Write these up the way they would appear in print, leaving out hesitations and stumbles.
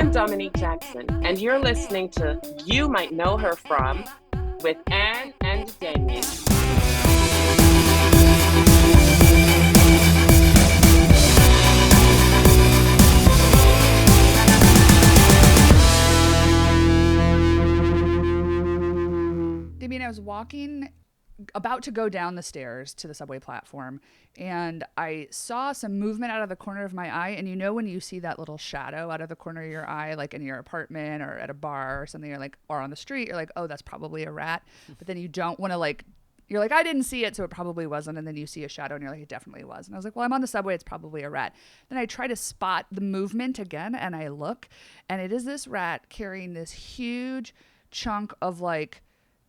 I'm Dominique Jackson, and you're listening to You Might Know Her From with Anne and Danielle. I was about to go down the stairs to the subway platform, and I saw some movement out of the corner of my eye. And you know when you see that little shadow out of the corner of your eye, like in your apartment or at a bar or something, or on the street, you're like, oh, that's probably a rat. But then you don't want to you're like, I didn't see it, so it probably wasn't. And then you see a shadow and you're like, it definitely was. And I was like, well, I'm on the subway, it's probably a rat. Then I try to spot the movement again, and I look, and it is this rat carrying this huge chunk of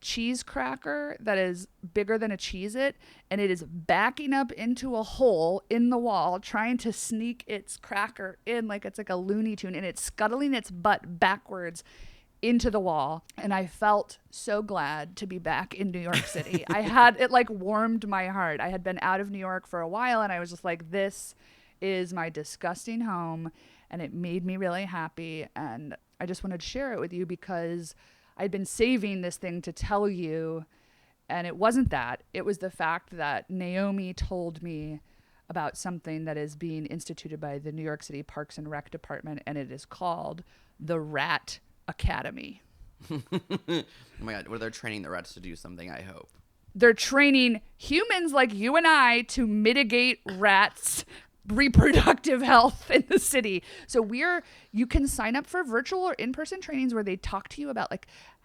cheese cracker that is bigger than a Cheez-It, and it is backing up into a hole in the wall trying to sneak its cracker in like it's like a Looney Tune, and it's scuttling its butt backwards into the wall. And I felt so glad to be back in New York City. It warmed my heart. I had been out of New York for a while, and I was just like, this is my disgusting home, and it made me really happy. And I just wanted to share it with you because I'd been saving this thing to tell you, and it wasn't that. It was the fact that Naomi told me about something that is being instituted by the New York City Parks and Rec Department, and it is called the Rat Academy. Oh my God, they're training the rats to do something, I hope. They're training humans like you and I to mitigate rats' reproductive health in the city. So you can sign up for virtual or in-person trainings where they talk to you about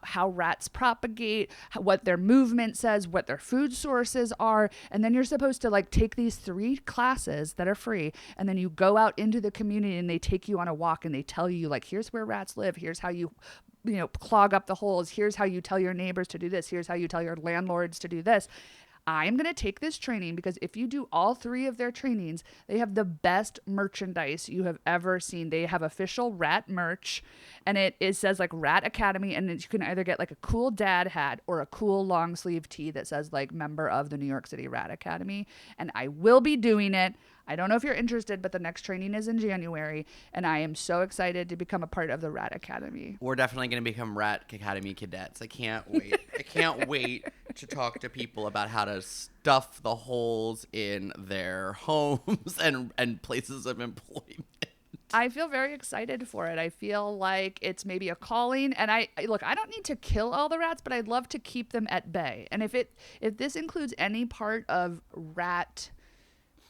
how rats propagate, what their movement says, what their food sources are. And then you're supposed to take these 3 classes that are free. And then you go out into the community and they take you on a walk and they tell you here's where rats live. Here's how you clog up the holes. Here's how you tell your neighbors to do this. Here's how you tell your landlords to do this. I'm going to take this training because if you do all 3 of their trainings, they have the best merchandise you have ever seen. They have official rat merch, and it says Rat Academy, and you can either get a cool dad hat or a cool long sleeve tee that says member of the New York City Rat Academy. And I will be doing it. I don't know if you're interested, but the next training is in January, and I am so excited to become a part of the Rat Academy. We're definitely going to become Rat Academy cadets. I can't wait. I can't wait to talk to people about how to stuff the holes in their homes and places of employment. I feel very excited for it. I feel like it's maybe a calling, and I don't need to kill all the rats, but I'd love to keep them at bay. And if this includes any part of rat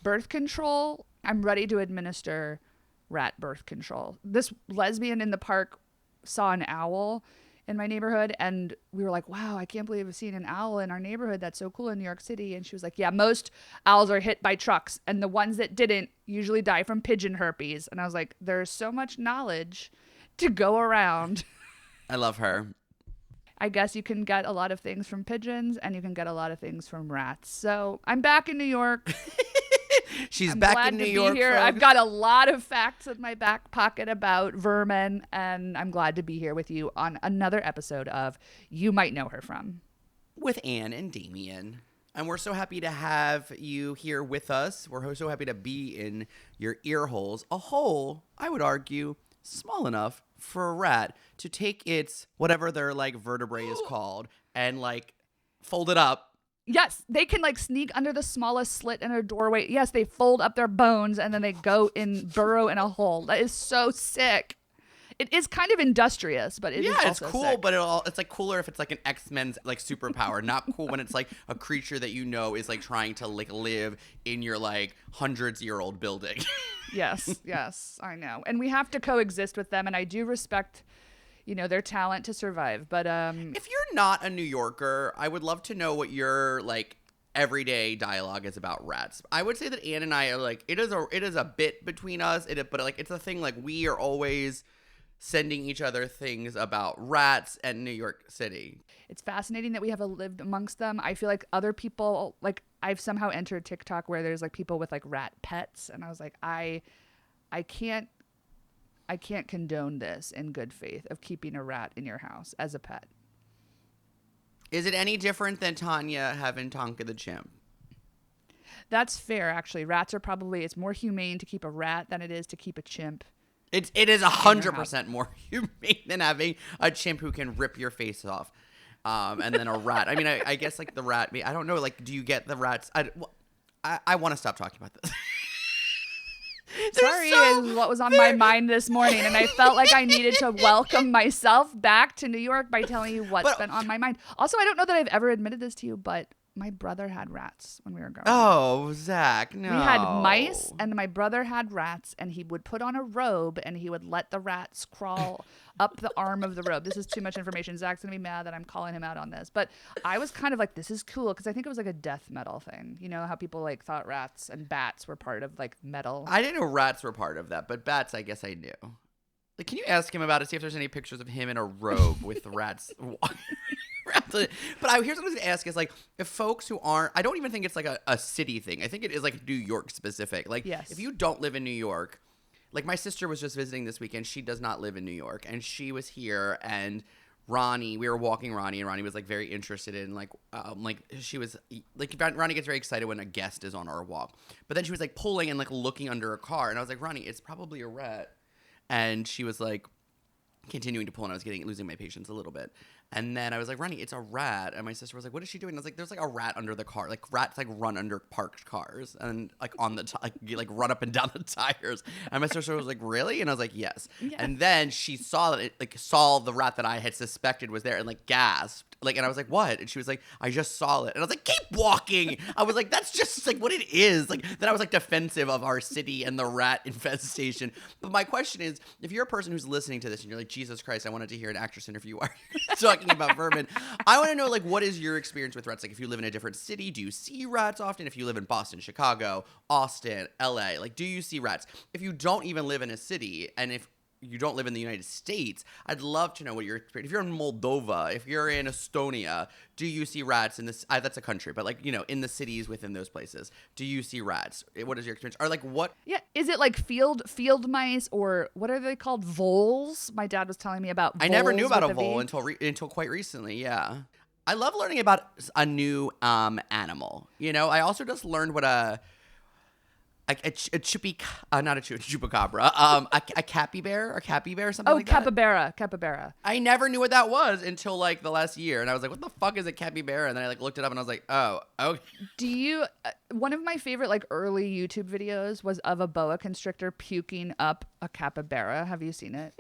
birth control, I'm ready to administer rat birth control. This lesbian in the park saw an owl in my neighborhood, and we were like, wow, I can't believe I've seen an owl in our neighborhood. That's so cool in New York City. And she was like, yeah, most owls are hit by trucks, and the ones that didn't usually die from pigeon herpes. And I was like, there's so much knowledge to go around. I love her. I guess you can get a lot of things from pigeons, and you can get a lot of things from rats. So I'm back in New York. She's I'm back in New York. Here. I've got a lot of facts in my back pocket about vermin, and I'm glad to be here with you on another episode of You Might Know Her From. With Anne and Damien. And we're so happy to have you here with us. We're so happy to be in your ear holes. A hole, I would argue, small enough for a rat to take its, whatever their vertebrae is called, and fold it up. Yes, they can sneak under the smallest slit in a doorway. Yes, they fold up their bones and then they go burrow in a hole. That is so sick. It is kind of industrious, but it is also it's cool, sick. But it's cooler if it's an X-Men's superpower. Not cool when it's a creature that is trying to live in your hundreds-year-old building. Yes, I know. And we have to coexist with them, and I do respect their talent to survive. But if you're not a New Yorker, I would love to know what your everyday dialogue is about rats. I would say that Anne and I are it is a bit between us, but it's a thing we are always sending each other things about rats and New York City. It's fascinating that we have lived amongst them. I feel like other people I've somehow entered TikTok where there's people with rat pets, and I was like, I can't condone this in good faith of keeping a rat in your house as a pet. Is it any different than Tanya having Tonka the chimp? That's fair, actually. Rats are it's more humane to keep a rat than it is to keep a chimp. It is 100% more humane than having a chimp who can rip your face off. And then a rat. I mean, I guess like the rat. I don't know. Like, do you get the rats? I want to stop talking about this. Sorry, is what was on my mind this morning, and I felt like I needed to welcome myself back to New York by telling you what's been on my mind. Also, I don't know that I've ever admitted this to you, but my brother had rats when we were growing up. Oh, Zach, no. We had mice, and my brother had rats, and he would put on a robe, and he would let the rats crawl up the arm of the robe. This is too much information. Zach's going to be mad that I'm calling him out on this. But I was kind of like, this is cool, because I think it was like a death metal thing. You know how people like thought rats and bats were part of like metal? I didn't know rats were part of that, but bats, I guess I knew. Like, can you ask him about it, see if there's any pictures of him in a robe with the rats walking around? But here's what I was going to ask is, like, if folks who aren't, I don't even think it's like a city thing. I think it is like New York specific. Like, yes. If you don't live in New York, like my sister was just visiting this weekend. She does not live in New York. And she was here, and we were walking Ronnie, and Ronnie was like very interested in like she was like, Ronnie gets very excited when a guest is on our walk. But then she was like pulling and like looking under a car. And I was like, Ronnie, it's probably a rat. And she was like continuing to pull, and I was losing my patience a little bit. And then I was like, Ronnie, it's a rat. And my sister was like, what is she doing? And I was like, there's like a rat under the car. Like rats like run under parked cars and like on the like run up and down the tires. And my sister was like, really? And I was like, yes. Yeah. And then she saw the rat that I had suspected was there and like gasped. Like, and I was like, what? And she was like, I just saw it. And I was like, keep walking. I was like, that's just like what it is. Like, then I was like defensive of our city and the rat infestation. But my question is, if you're a person who's listening to this and you're like, Jesus Christ, I wanted to hear an actress interview where you're talking about vermin. I want to know, like, what is your experience with rats? Like, if you live in a different city, do you see rats often? If you live in Boston, Chicago, Austin, LA, like, do you see rats? If you don't even live in a city, and if you don't live in the United States, I'd love to know what your experience. If you're in Moldova, if you're in Estonia, do you see rats in this? That's a country, but like, you know, in the cities within those places, do you see rats? What is your experience? Or like what? Yeah, is it like field mice, or what are they called? Voles? My dad was telling me about voles. I never knew about a vole until quite recently. Yeah, I love learning about a new animal. You know, I also just learned what a chupacabra, a capybara or something like that. Oh, capybara. I never knew what that was until like the last year, and I was like, "What the fuck is a capybara?" And then I like looked it up, and I was like, "Oh, okay." Do you? One of my favorite like early YouTube videos was of a boa constrictor puking up a capybara. Have you seen it?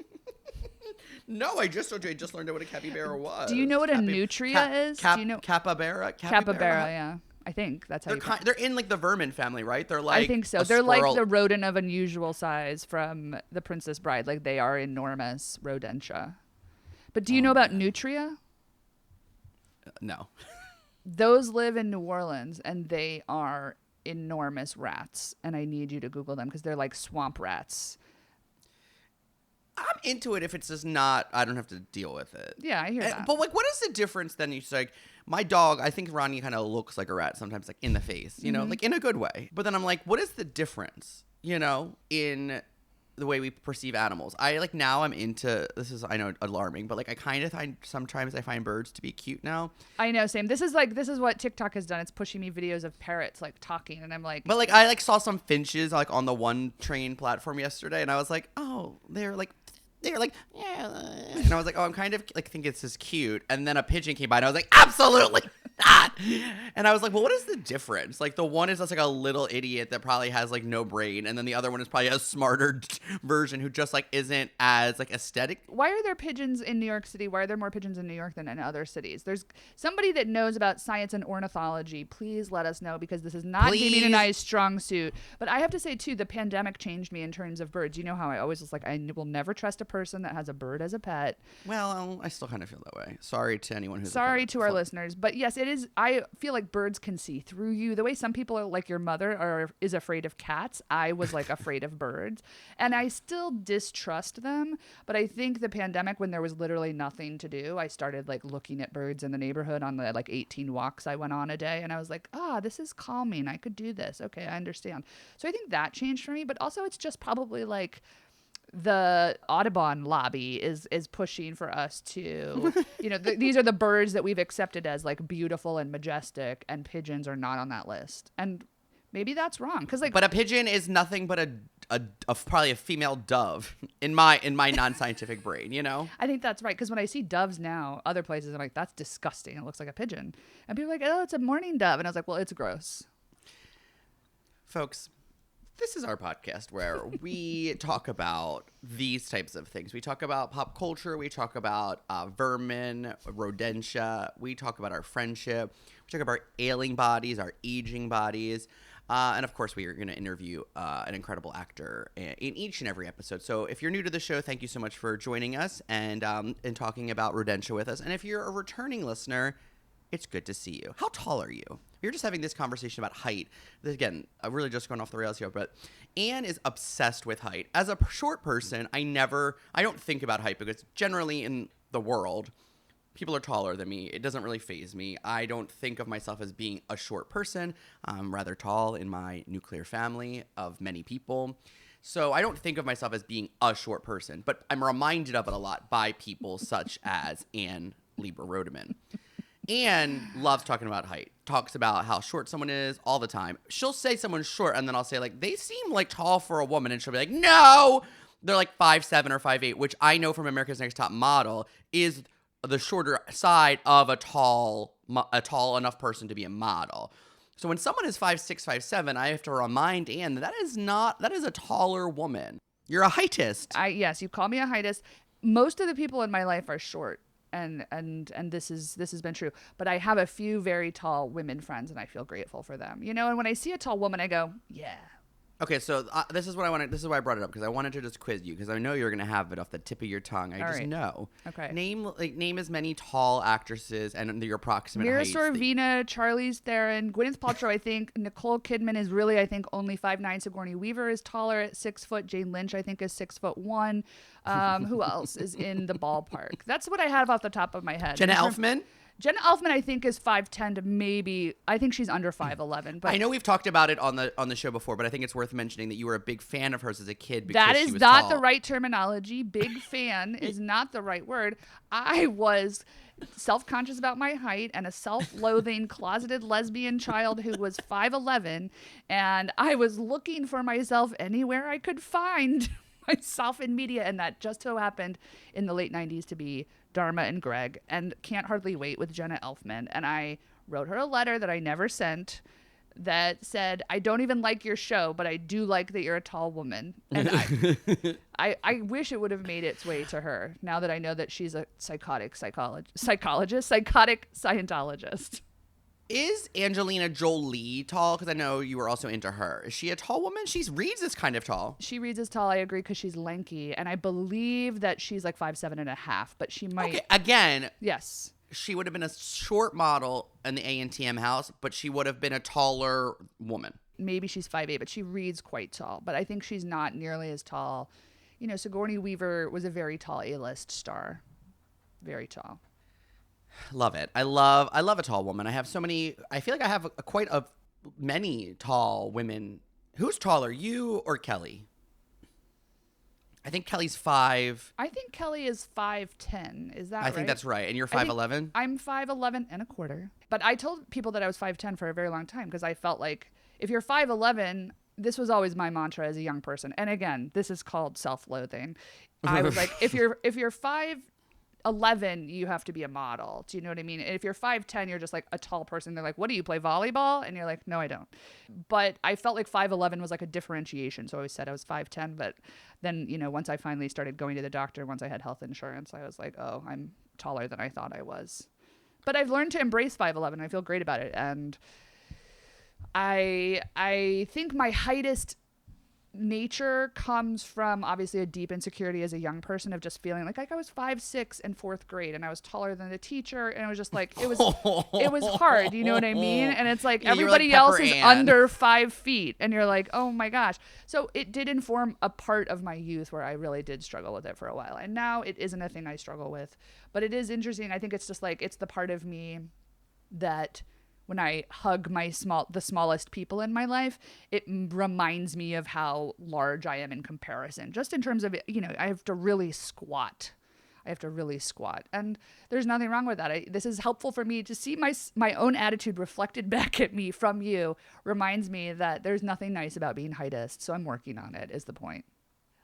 No, I just learned what a capybara was. Do you know what a nutria is? Do you know capybara? Capybara, yeah. I think that's how they're in like the vermin family, right? They're like I think so. They're like the rodent of unusual size from The Princess Bride. Like they are enormous rodentia. But do you know about nutria? No. Those live in New Orleans, and they are enormous rats. And I need you to Google them because they're like swamp rats. I'm into it if it's just not, I don't have to deal with it. Yeah, I hear that. But like, what is the difference then? You say, like, my dog, I think Ronnie kind of looks like a rat sometimes, like in the face, you know, like in a good way. But then I'm like, what is the difference, you know, in the way we perceive animals? I like now I'm into, this is, I know, alarming, but like I kind of sometimes I find birds to be cute now. I know, same. This is what TikTok has done. It's pushing me videos of parrots like talking, and I'm like. But like I like saw some finches like on the one train platform yesterday, and I was like, oh, they're like, yeah. And I was like, oh, I'm kind of like think this is cute. And then a pigeon came by, and I was like, absolutely not. And I was like, well, what is the difference? Like the one is just like a little idiot that probably has like no brain, and then the other one is probably a smarter version who just like isn't as like aesthetic. Why are there pigeons in New York City? Why are there more pigeons in New York than in other cities? There's somebody that knows about science and ornithology. Please let us know, because this is not Damien and I's strong suit. But I have to say too, the pandemic changed me in terms of birds. You know how I always was like, I will never trust a person that has a bird as a pet. Well, I still kind of feel that way. Sorry to anyone who's our listeners, but yes, it is. I feel like birds can see through you. The way some people are, like your mother is afraid of cats, I was like afraid of birds, and I still distrust them. But I think the pandemic, when there was literally nothing to do, I started like looking at birds in the neighborhood on the like 18 walks I went on a day, and I was like, this is calming. I could do this. Okay, I understand. So I think that changed for me, but also it's just probably like the Audubon lobby is pushing for us to, you know, these are the birds that we've accepted as like beautiful and majestic, and pigeons are not on that list. And maybe that's wrong, because like, but a pigeon is nothing but probably a female dove in my non-scientific brain, you know? I think that's right, because when I see doves now, other places, I'm like, that's disgusting. It looks like a pigeon. And people are like, oh, it's a mourning dove. And I was like, well, it's gross. Folks, this is our podcast where we talk about these types of things. We talk about pop culture. We talk about vermin, rodentia. We talk about our friendship. We talk about our ailing bodies, our aging bodies. And of course, we are going to interview an incredible actor in each and every episode. So if you're new to the show, thank you so much for joining us and talking about rodentia with us. And if you're a returning listener, it's good to see you. How tall are you? We were just having this conversation about height. Again, I'm really just going off the rails here, but Anne is obsessed with height. As a short person, I don't think about height because generally in the world, people are taller than me. It doesn't really faze me. I don't think of myself as being a short person. I'm rather tall in my nuclear family of many people. So I don't think of myself as being a short person, but I'm reminded of it a lot by people such as Anne Lieber-Rodeman. Anne loves talking about height, talks about how short someone is all the time. She'll say someone's short, and then I'll say, like, they seem like tall for a woman. And she'll be like, no, they're like 5'7" or 5'8", which I know from America's Next Top Model is the shorter side of a tall enough person to be a model. So when someone is 5'6", 5'7", I have to remind Anne that is a taller woman. You're a heightist. Yes, you call me a heightist. Most of the people in my life are short. And this has been true, but I have a few very tall women friends, and I feel grateful for them. You know, and when I see a tall woman, I go, yeah. Okay, so this is what I wanted. This is why I brought it up, because I wanted to just quiz you, because I know you're gonna have it off the tip of your tongue. I just know. Okay. Name as many tall actresses and your approximate heights. Mira Sorvino, Charlize Theron, Gwyneth Paltrow. I think Nicole Kidman is really, I think, only 5'9". Sigourney Weaver is taller at 6 foot. Jane Lynch, I think, is 6'1". Who else is in the ballpark? That's what I have off the top of my head. Jenna Elfman. Jenna Elfman, I think, is 5'10" to maybe. I think she's under 5'11". But I know we've talked about it on the show before, but I think it's worth mentioning that you were a big fan of hers as a kid. Because that is she was not tall. the right terminology. Big fan is not the right word. I was self-conscious about my height and a self-loathing closeted lesbian child who was 5'11", and I was looking for myself anywhere I could find myself in media, and that just so happened in the late 90s to be Dharma and Greg and Can't Hardly Wait with Jenna Elfman. And I wrote her a letter that I never sent that said, I don't even like your show, but I do like that you're a tall woman. And I wish it would have made its way to her now that I know that she's a psychotic Scientologist. Is Angelina Jolie tall? Because I know you were also into her. Is she a tall woman? She reads as kind of tall. She reads as tall, I agree, because she's lanky. And I believe that she's like 5'7.5", but she might. Okay, again. Yes. She would have been a short model in the A&TM house, but she would have been a taller woman. Maybe she's 5'8", but she reads quite tall. But I think she's not nearly as tall. You know, Sigourney Weaver was a very tall A-list star. Very tall. Love it. I love a tall woman. I have so many. I feel like I have quite many tall women. Who's taller, you or Kelly? I think Kelly's 5. I think Kelly is 5'10". Is that right? I think that's right. And you're 5'11"? I'm 5'11 and a quarter. But I told people that I was 5'10" for a very long time because I felt like if you're 5'11", this was always my mantra as a young person. And again, this is called self-loathing. I was like, if you're 5'11", you have to be a model. Do you know what I mean? And if you're 5'10", you're just like a tall person. They're like, what do you play volleyball? And you're like, no, I don't. But I felt like 5'11" was like a differentiation. So I always said I was 5'10". But then, you know, once I finally started going to the doctor, once I had health insurance, I was like, oh, I'm taller than I thought I was. But I've learned to embrace 5'11". I feel great about it. And I think my heightest nature comes from obviously a deep insecurity as a young person of just feeling like I was 5'6" in 4th grade and I was taller than the teacher, and it was just like it was hard, you know what I mean? And it's like everybody else is under 5 feet and you're like, oh my gosh. So it did inform a part of my youth where I really did struggle with it for a while, and now it isn't a thing I struggle with. But it is interesting. I think it's just like it's the part of me that when I hug the smallest people in my life, it reminds me of how large I am in comparison. Just in terms of, you know, I have to really squat. I have to really squat. And there's nothing wrong with that. This is helpful for me to see my own attitude reflected back at me from you. Reminds me that there's nothing nice about being heightist. So I'm working on it, is the point.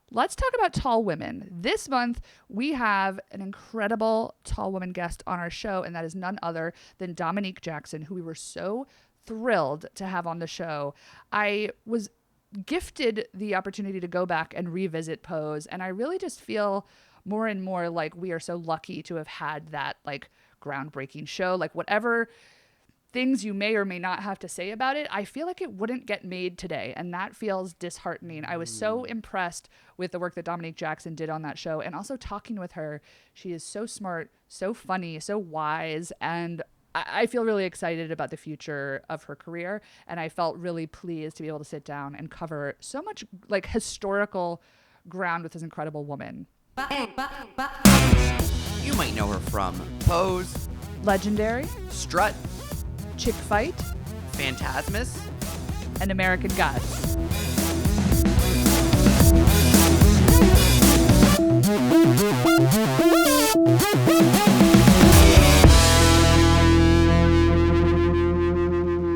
Let's talk about tall women. This month, we have an incredible tall woman guest on our show, and that is none other than Dominique Jackson, who we were so thrilled to have on the show. I was gifted the opportunity to go back and revisit Pose, and I really just feel more and more like we are so lucky to have had that like groundbreaking show. Like whatever things you may or may not have to say about it, I feel like it wouldn't get made today, and that feels disheartening. I was so impressed with the work that Dominique Jackson did on that show, and also talking with her. She is so smart, so funny, so wise, and I feel really excited about the future of her career, and I felt really pleased to be able to sit down and cover so much like historical ground with this incredible woman. You might know her from Pose, Legendary, Strut, Chick Fight, Fantasmas, and American Gods.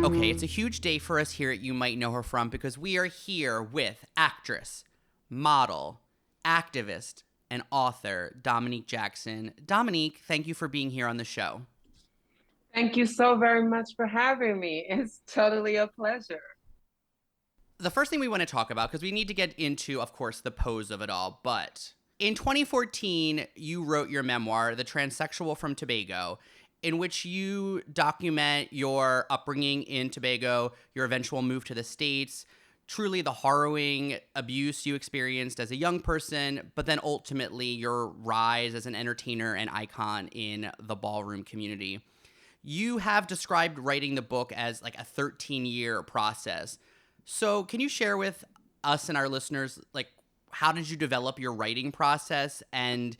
Okay, it's a huge day for us here at You Might Know Her From because we are here with actress, model, activist, and author Dominique Jackson. Dominique, thank you for being here on the show. Thank you so very much for having me. It's totally a pleasure. The first thing we want to talk about, because we need to get into, of course, the pose of it all, but in 2014, you wrote your memoir, The Transsexual From Tobago, in which you document your upbringing in Tobago, your eventual move to the States, truly the harrowing abuse you experienced as a young person, but then ultimately your rise as an entertainer and icon in the ballroom community. You have described writing the book as like a 13-year process. So can you share with us and our listeners, like, how did you develop your writing process and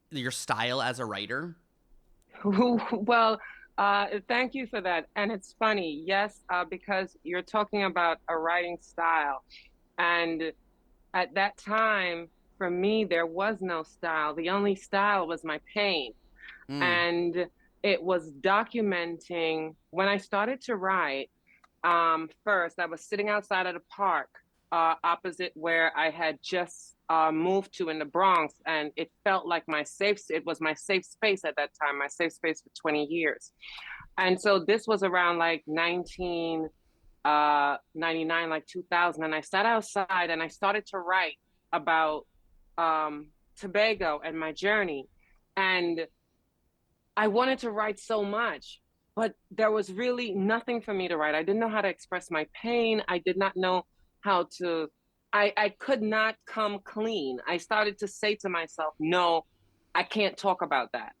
your style as a writer? Well, thank you for that. And it's funny, yes, because you're talking about a writing style. And at that time, for me, there was no style. The only style was my pain. And it was documenting when I started to write. First, I was sitting outside at a park opposite where I had just moved to in the Bronx, and it felt like it was my safe space at that time, my safe space for 20 years. And so this was around like 1999, like 2000, and I sat outside and I started to write about Tobago and my journey. And I wanted to write so much, but there was really nothing for me to write. I didn't know how to express my pain. I did not know how to, I could not come clean. I started to say to myself, no, I can't talk about that.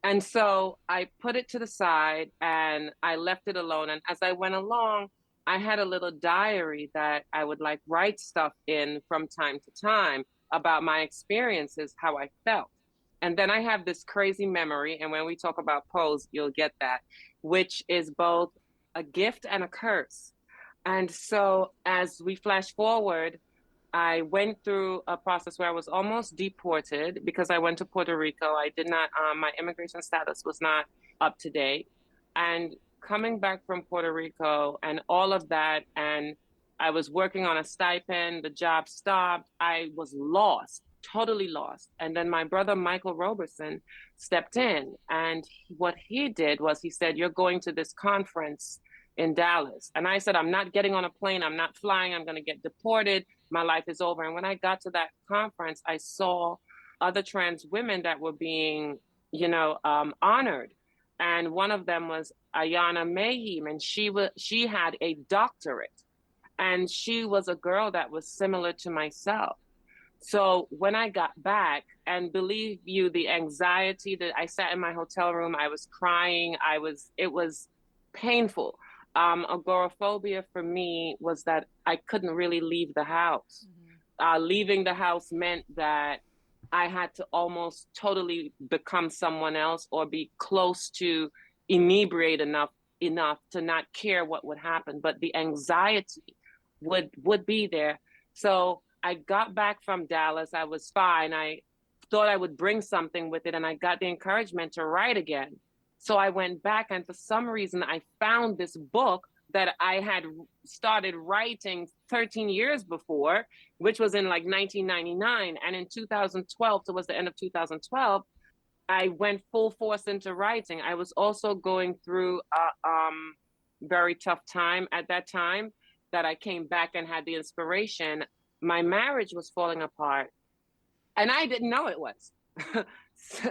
And so I put it to the side and I left it alone. And as I went along, I had a little diary that I would like write stuff in from time to time about my experiences, how I felt. And then I have this crazy memory. And when we talk about Pose, you'll get that, which is both a gift and a curse. And so as we flash forward, I went through a process where I was almost deported because I went to Puerto Rico. I did not, my immigration status was not up to date. And coming back from Puerto Rico and all of that, and I was working on a stipend, the job stopped, I was lost, totally lost. And then my brother, Michael Roberson, stepped in. And what he did was he said, you're going to this conference in Dallas. And I said, I'm not getting on a plane. I'm not flying. I'm going to get deported. My life is over. And when I got to that conference, I saw other trans women that were being, honored. And one of them was Ayana Mayheem, and she had a doctorate. And she was a girl that was similar to myself. So when I got back, and believe you, the anxiety that I sat in my hotel room, I was crying. It was painful. Agoraphobia for me was that I couldn't really leave the house. Leaving the house meant that I had to almost totally become someone else or be close to inebriate enough to not care what would happen. But the anxiety would be there. So I got back from Dallas. I was fine. I thought I would bring something with it, and I got the encouragement to write again. So I went back, and for some reason, I found this book that I had started writing 13 years before, which was in like 1999. And in 2012, towards the end of 2012, I went full force into writing. I was also going through a very tough time at that time that I came back and had the inspiration. My marriage was falling apart, and I didn't know it was.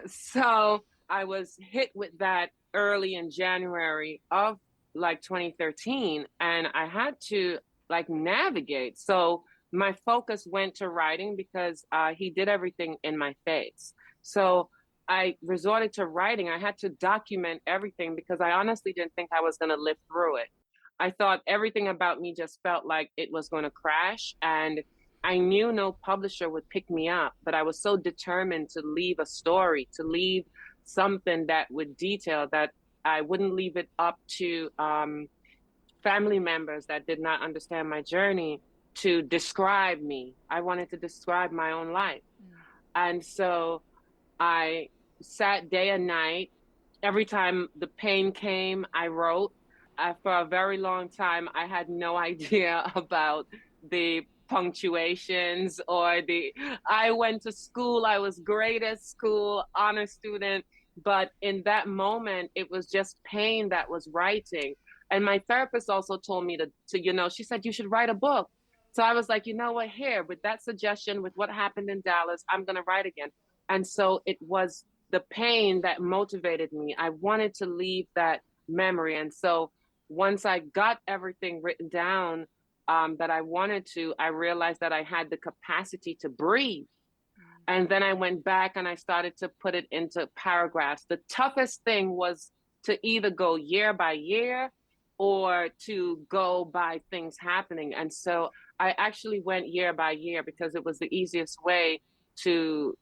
So I was hit with that early in January of like 2013, and I had to like navigate. So my focus went to writing because he did everything in my face. So I resorted to writing. I had to document everything because I honestly didn't think I was going to live through it. I thought everything about me just felt like it was going to crash, and I knew no publisher would pick me up, but I was so determined to leave a story, to leave something that would detail, that I wouldn't leave it up to family members that did not understand my journey to describe me. I wanted to describe my own life. And so I sat day and night. Every time the pain came, I wrote. For a very long time, I had no idea about the punctuations or I went to school, I was great at school, honor student, but in that moment, it was just pain that was writing. And my therapist also told me to, she said, you should write a book. So I was like, you know what, here, with that suggestion, with what happened in Dallas, I'm going to write again. And so it was the pain that motivated me. I wanted to leave that memory. And so once I got everything written down that I wanted to, I realized that I had the capacity to breathe. And then I went back and I started to put it into paragraphs. The toughest thing was to either go year by year or to go by things happening. And so I actually went year by year because it was the easiest way to,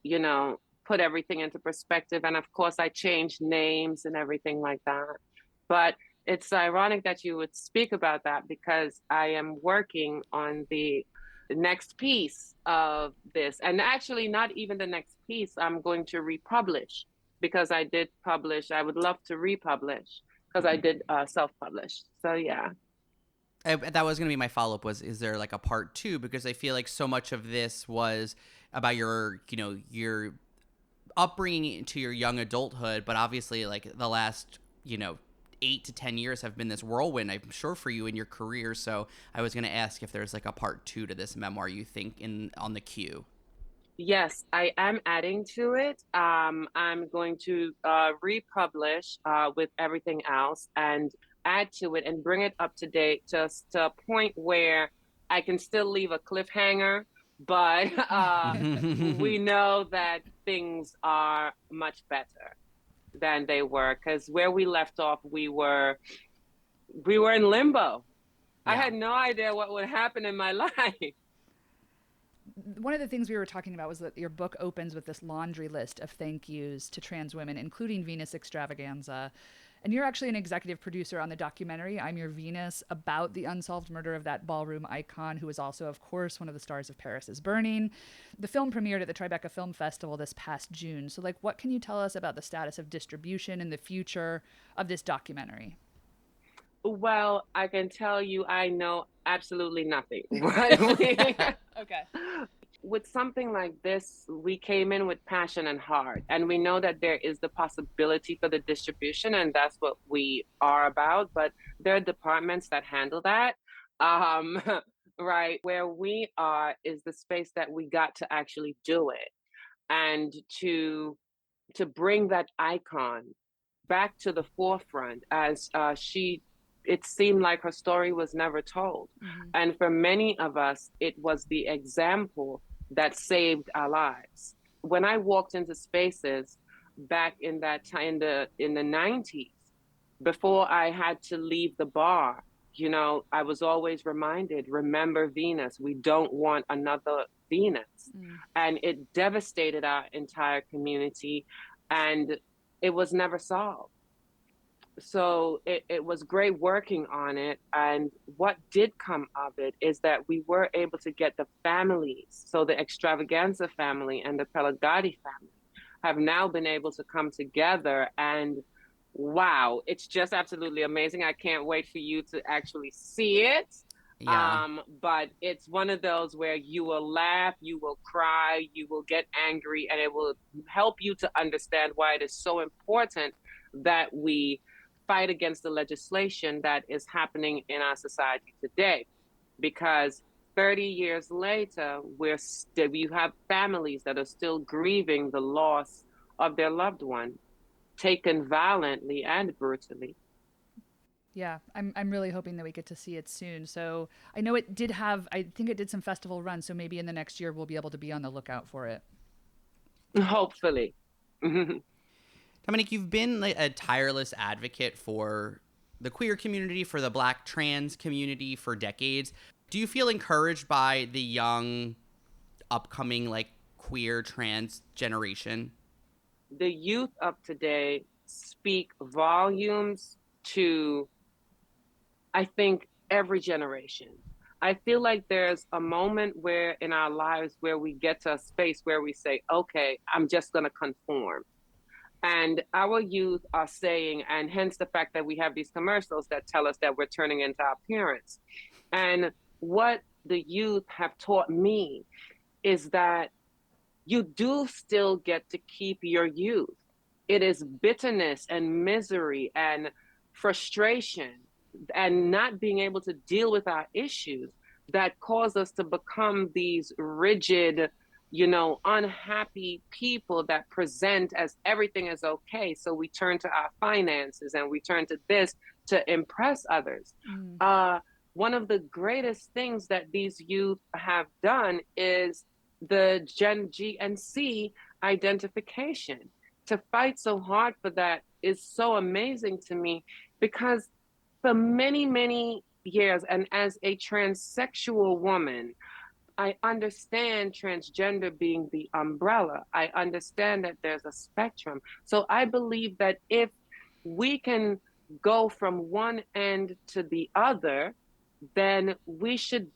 put everything into perspective. And of course, I changed names and everything like that. But it's ironic that you would speak about that because I am working on the next piece of this. And actually, not even the next piece, I'm going to republish because I did publish. I would love to republish because I did self-publish. So, yeah. That was going to be my follow-up was, is there like a part two? Because I feel like so much of this was about your upbringing into your young adulthood, but obviously like the last, 8 to 10 years have been this whirlwind, I'm sure, for you in your career. So I was going to ask if there's like a part two to this memoir you think on the queue. Yes, I am adding to it. I'm going to republish with everything else and add to it and bring it up to date to a point where I can still leave a cliffhanger, but we know that things are much better than they were, because where we left off, we were in limbo. Yeah. I had no idea what would happen in my life. One of the things we were talking about was that your book opens with this laundry list of thank yous to trans women, including Venus Xtravaganza. And you're actually an executive producer on the documentary I'm Your Venus, about the unsolved murder of that ballroom icon, who was also, of course, one of the stars of Paris is Burning. The film premiered at the Tribeca Film Festival this past June. So, what can you tell us about the status of distribution and the future of this documentary? Well, I can tell you I know absolutely nothing. Okay. With something like this, we came in with passion and heart, and we know that there is the possibility for the distribution, and that's what we are about. But there are departments that handle that. Right. Where we are is the space that we got to actually do it, and to bring that icon back to the forefront as it seemed like her story was never told. Mm-hmm. And for many of us, it was the example that saved our lives. When I walked into spaces back in that time, in the 90s, before I had to leave the bar, I was always reminded, remember Venus, we don't want another Venus. Mm. And it devastated our entire community, and it was never solved. So it was great working on it. And what did come of it is that we were able to get the families. So the Xtravaganza family and the Pelagati family have now been able to come together. And wow, it's just absolutely amazing. I can't wait for you to actually see it. Yeah. But it's one of those where you will laugh, you will cry, you will get angry, and it will help you to understand why it is so important that we fight against the legislation that is happening in our society today. Because 30 years later, you have families that are still grieving the loss of their loved one, taken violently and brutally. Yeah, I'm really hoping that we get to see it soon. So I know it did have, I think it did some festival runs. So maybe in the next year we'll be able to be on the lookout for it. Hopefully. Dominique, you've been like a tireless advocate for the queer community, for the Black trans community for decades. Do you feel encouraged by the young, upcoming, like, queer trans generation? The youth of today speak volumes to, I think, every generation. I feel like there's a moment where in our lives where we get to a space where we say, okay, I'm just going to conform. And our youth are saying, and hence the fact that we have these commercials that tell us that we're turning into our parents. And what the youth have taught me is that you do still get to keep your youth. It is bitterness and misery and frustration and not being able to deal with our issues that cause us to become these rigid, unhappy people that present as everything is okay. So we turn to our finances and we turn to this to impress others. One of the greatest things that these youth have done is the Gen G and C identification. To fight so hard for that is so amazing to me because for many, many years, and as a transsexual woman, I understand transgender being the umbrella. I understand that there's a spectrum. So I believe that if we can go from one end to the other, then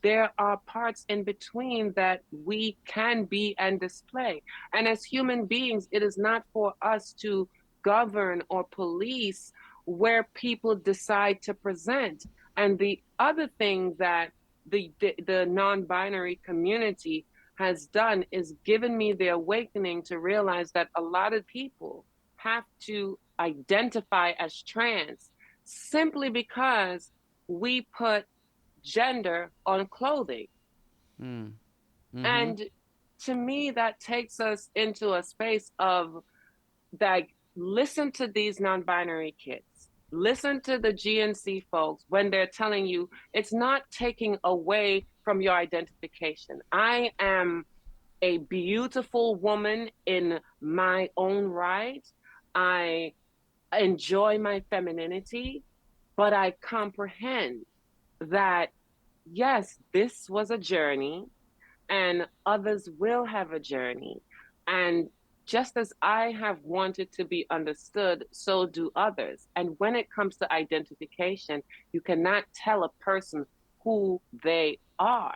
there are parts in between that we can be and display. And as human beings, it is not for us to govern or police where people decide to present. And the other thing that the non-binary community has done is given me the awakening to realize that a lot of people have to identify as trans simply because we put gender on clothing. And to me, that takes us into a space of that. Listen to these non-binary kids. Listen to the GNC folks when they're telling you it's not taking away from your identification. I am a beautiful woman in my own right. I enjoy my femininity, but I comprehend that, yes, this was a journey and others will have a journey. And just as I have wanted to be understood, so do others. And when it comes to identification, you cannot tell a person who they are.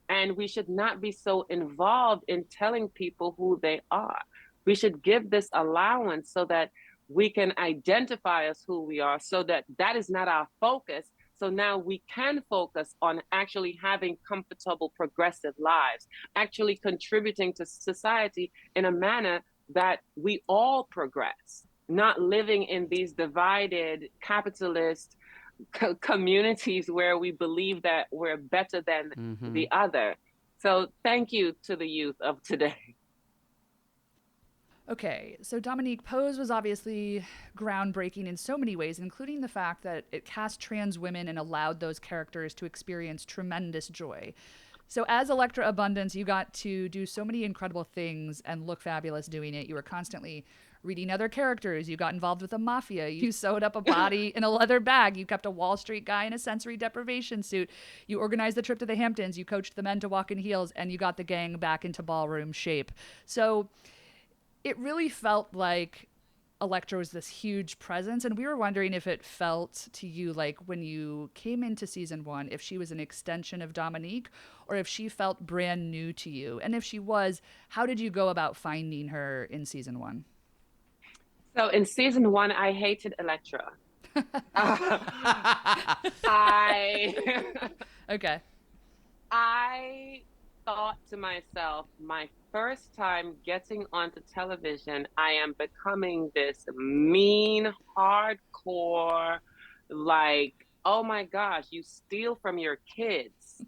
And we should not be so involved in telling people who they are. We should give this allowance so that we can identify as who we are, so that that is not our focus. So now we can focus on actually having comfortable, progressive lives, actually contributing to society in a manner that we all progress, not living in these divided capitalist communities where we believe that we're better than the other. So thank you to the youth of today. Okay, so Dominique, Pose was obviously groundbreaking in so many ways, including the fact that it cast trans women and allowed those characters to experience tremendous joy. So as Elektra Abundance, you got to do so many incredible things and look fabulous doing it. You were constantly reading other characters. You got involved with the mafia. You sewed up a body in a leather bag. You kept a Wall Street guy in a sensory deprivation suit. You organized the trip to the Hamptons. You coached the men to walk in heels, and you got the gang back into ballroom shape. So it really felt like Elektra was this huge presence, and we were wondering if it felt to you like when you came into season 1, if she was an extension of Dominique or if she felt brand new to you. And if she was, how did you go about finding her in season 1? So in season 1, I hated Elektra. I Okay. I thought to myself, my first time getting onto television, I am becoming this mean, hardcore, like, oh my gosh, you steal from your kids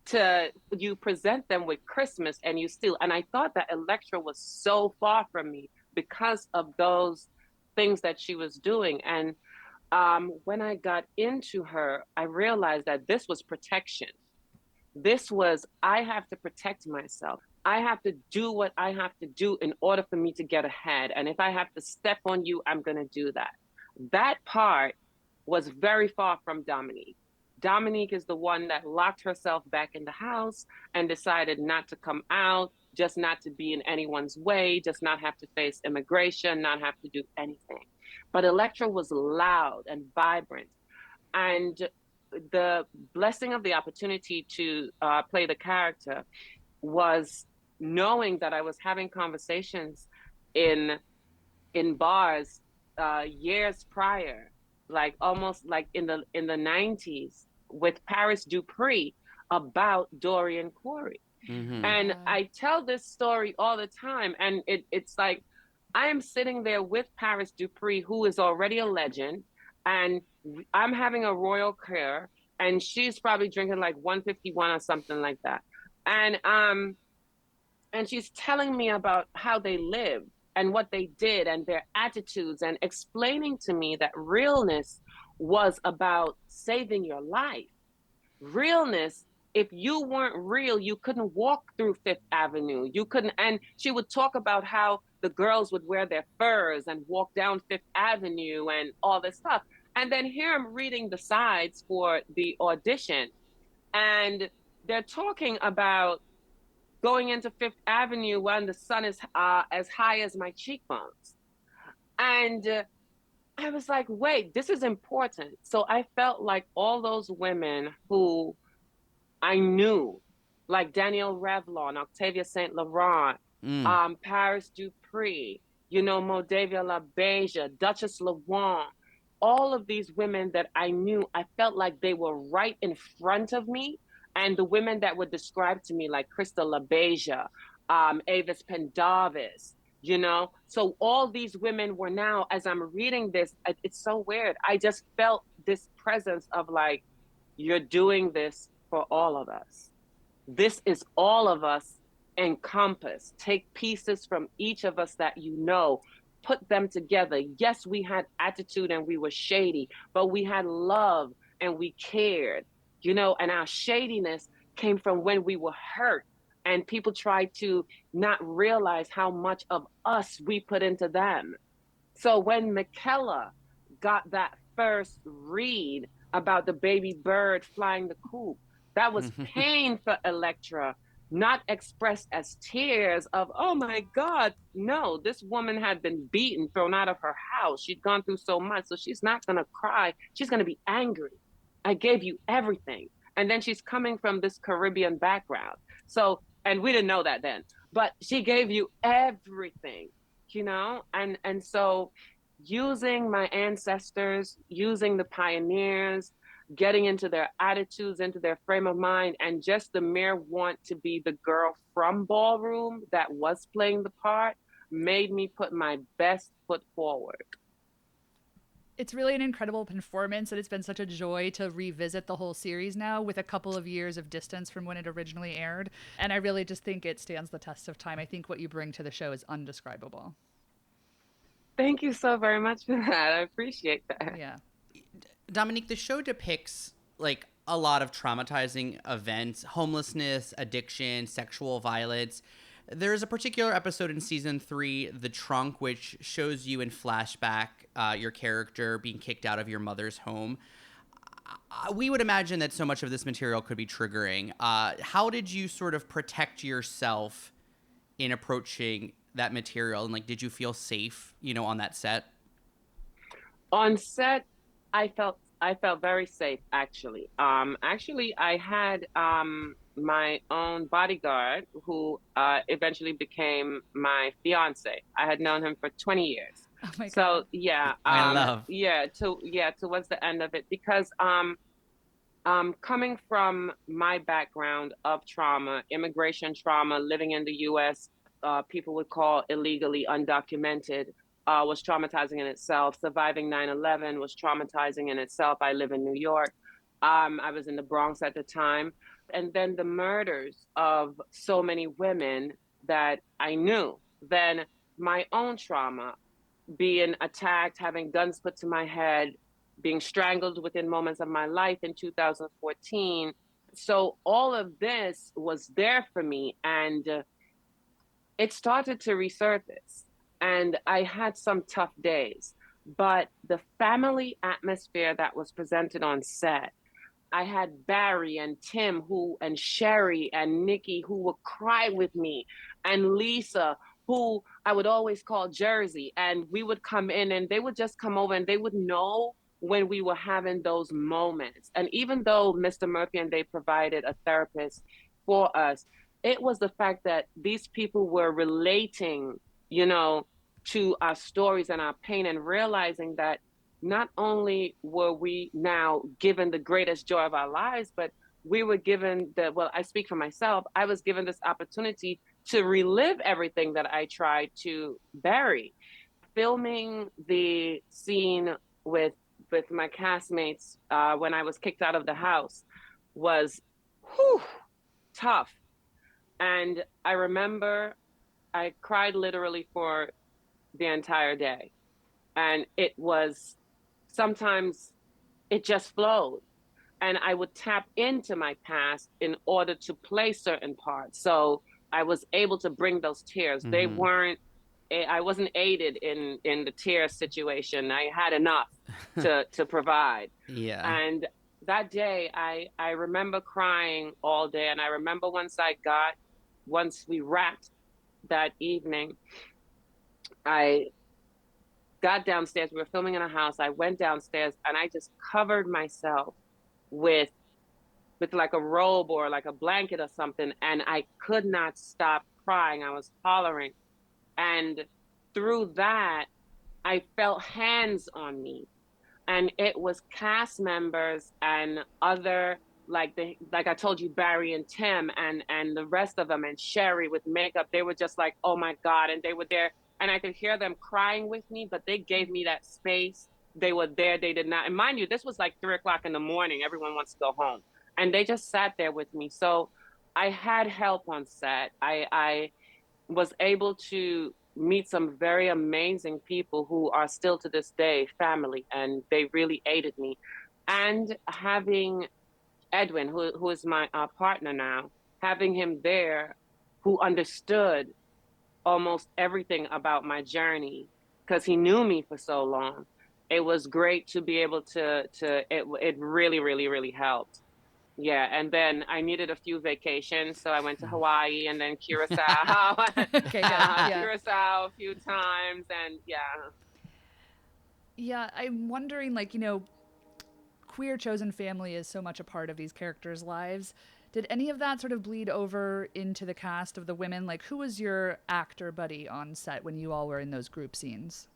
to you present them with Christmas and you steal. And I thought that Elektra was so far from me because of those things that she was doing. And when I got into her, I realized that this was protection. This was, I have to protect myself. I have to do what I have to do in order for me to get ahead. And if I have to step on you, I'm going to do that. That part was very far from Dominique. Dominique is the one that locked herself back in the house and decided not to come out, just not to be in anyone's way, just not have to face immigration, not have to do anything. But Elektra was loud and vibrant. And the blessing of the opportunity to play the character was knowing that I was having conversations in bars years prior, like almost like in the 90s with Paris Dupree about Dorian Corey. Mm-hmm. And I tell this story all the time, and it's like I am sitting there with Paris Dupree, who is already a legend, and I'm having a royal care, and she's probably drinking like 151 or something like that. And she's telling me about how they lived and what they did and their attitudes, and explaining to me that realness was about saving your life. Realness, if you weren't real, you couldn't walk through Fifth Avenue. You couldn't. And she would talk about how the girls would wear their furs and walk down Fifth Avenue and all this stuff. And then here I'm reading the sides for the audition, and they're talking about going into Fifth Avenue when the sun is as high as my cheekbones. And I was like, wait, this is important. So I felt like all those women who I knew, like Danielle Revlon, Octavia St. Laurent, Paris Dupree, Moldayvia, LaBeija, Duchess Wong, all of these women that I knew, I felt like they were right in front of me. And the women that were described to me, like LaBeija, Avis, Pendavis, So all these women were now, as I'm reading this, it's so weird. I just felt this presence of like, you're doing this for all of us. This is all of us encompassed. Take pieces from each of us that put them together. Yes, we had attitude and we were shady, but we had love and we cared, and our shadiness came from when we were hurt and people tried to not realize how much of us we put into them. So when Michaela got that first read about the baby bird flying the coop, that was pain for Elektra, not expressed as tears of, oh my God, no, this woman had been beaten, thrown out of her house. She'd gone through so much, so she's not going to cry. She's going to be angry. I gave you everything. And then she's coming from this Caribbean background. So, and we didn't know that then, but she gave you everything, And so using my ancestors, using the pioneers, getting into their attitudes, into their frame of mind, and just the mere want to be the girl from Ballroom that was playing the part made me put my best foot forward. It's really an incredible performance, and it's been such a joy to revisit the whole series now with a couple of years of distance from when it originally aired. And I really just think it stands the test of time. I think what you bring to the show is undescribable. Thank you so very much for that. I appreciate that. Yeah. Dominique, the show depicts like a lot of traumatizing events, homelessness, addiction, sexual violence. There's a particular episode in season 3, The Trunk, which shows you in flashback your character being kicked out of your mother's home. We would imagine that so much of this material could be triggering. How did you sort of protect yourself in approaching that material? And like, did you feel safe, on that set? On set, I felt very safe actually. Actually I had my own bodyguard who eventually became my fiance. I had known him for 20 years. Oh my So God. yeah, I love. towards the end of it, because coming from my background of trauma, immigration trauma, living in the US, people would call illegally undocumented, was traumatizing in itself. Surviving 9/11 was traumatizing in itself. I live in New York. I was in the Bronx at the time. And then the murders of so many women that I knew. Then my own trauma, being attacked, having guns put to my head, being strangled within moments of my life in 2014. So all of this was there for me, and it started to resurface. And I had some tough days, but the family atmosphere that was presented on set, I had Barry and Tim and Sherry and Nikki who would cry with me, and Lisa who I would always call Jersey, and we would come in and they would just come over and they would know when we were having those moments. And even though Mr. Murphy and they provided a therapist for us, it was the fact that these people were relating, you know, to our stories and our pain, and realizing that not only were we now given the greatest joy of our lives, but we were given well, I speak for myself, I was given this opportunity to relive everything that I tried to bury. Filming the scene with my castmates when I was kicked out of the house was whew, tough. And I remember I cried literally for the entire day. And it was sometimes it just flowed. And I would tap into my past in order to play certain parts. So I was able to bring those tears. They Mm-hmm. weren't, I wasn't aided in the tear situation. I had enough to provide. Yeah. And that day, I remember crying all day. And I remember once we wrapped that evening, I got downstairs. We were filming in a house. I went downstairs and I just covered myself with like a robe or like a blanket or something, and I could not stop crying. I was hollering. And through that, I felt hands on me. And it was cast members and other, like I told you, Barry and Tim and the rest of them, and Sherry with makeup. They were just like, oh my God. And they were there, and I could hear them crying with me, but they gave me that space. They were there. They did not. And mind you, this was like 3 o'clock in the morning. Everyone wants to go home. And they just sat there with me. So I had help on set. I was able to meet some very amazing people who are still to this day family, and they really aided me. And having Edwin, who is my partner now, having him there, who understood almost everything about my journey because he knew me for so long. It was great to be able it really, really, really helped. Yeah, and then I needed a few vacations, so I went to Hawaii and then Curacao, Okay, good. Yeah. Curacao a few times, and yeah. Yeah, I'm wondering, like, queer chosen family is so much a part of these characters' lives. Did any of that sort of bleed over into the cast of the women? Like, who was your actor buddy on set when you all were in those group scenes?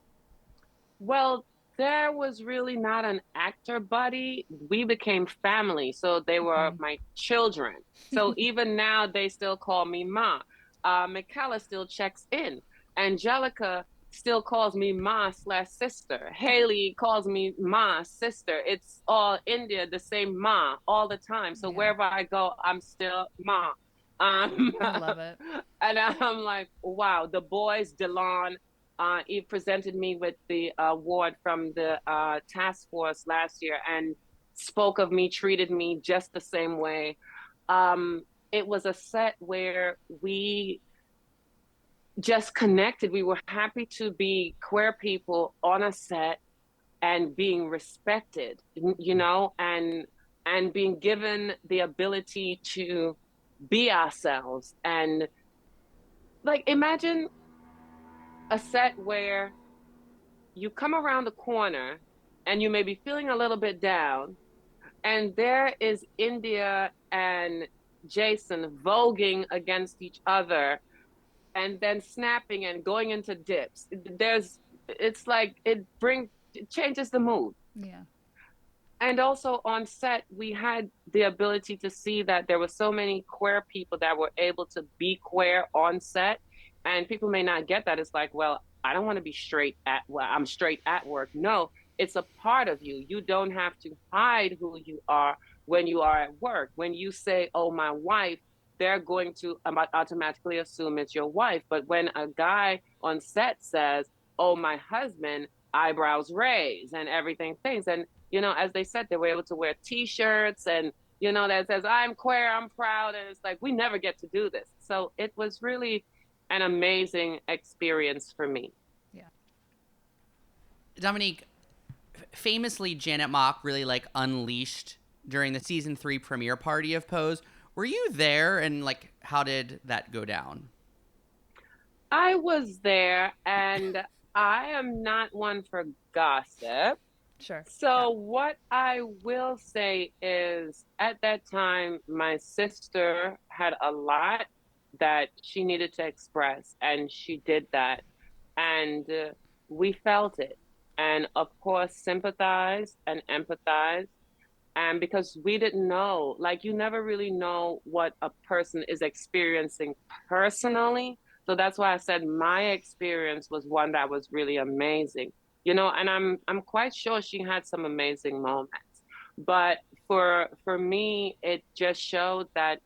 Well, there was really not an actor buddy. We became family, so they were my children. So even now, they still call me Ma. Michaela still checks in. Angelica still calls me Ma/sister. Haley calls me Ma, sister. It's all India, the same Ma all the time. So Yeah. wherever I go, I'm still Ma. I love it. And I'm like, wow, the boys, Delon, he presented me with the award from the task force last year and spoke of me, treated me just the same way. It was a set where we just connected. We were happy to be queer people on a set and being respected, and being given the ability to be ourselves. And like, imagine a set where you come around the corner and you may be feeling a little bit down, and there is India and Jason voguing against each other and then snapping and going into dips. It's like it changes the mood. Yeah. And also on set, we had the ability to see that there were so many queer people that were able to be queer on set. And people may not get that. It's like, well, I don't want to be I'm straight at work. No, it's a part of you. You don't have to hide who you are when you are at work. When you say, oh, my wife, they're going to automatically assume it's your wife. But when a guy on set says, oh, my husband, eyebrows raised and everything things, and as they said, they were able to wear T-shirts and that says I'm queer, I'm proud, and it's like we never get to do this. So it was really an amazing experience for me. Yeah. Dominique, famously, Janet Mock really like unleashed during the season 3 premiere party of Pose. Were you there, and like how did that go down? I was there, and I am not one for gossip. Sure. So what I will say is at that time, my sister had a lot that she needed to express, and she did that. And we felt it. And of course, sympathized and empathized. And because we didn't know, like, you never really know what a person is experiencing personally. So that's why I said my experience was one that was really amazing. And I'm quite sure she had some amazing moments. But for me, it just showed that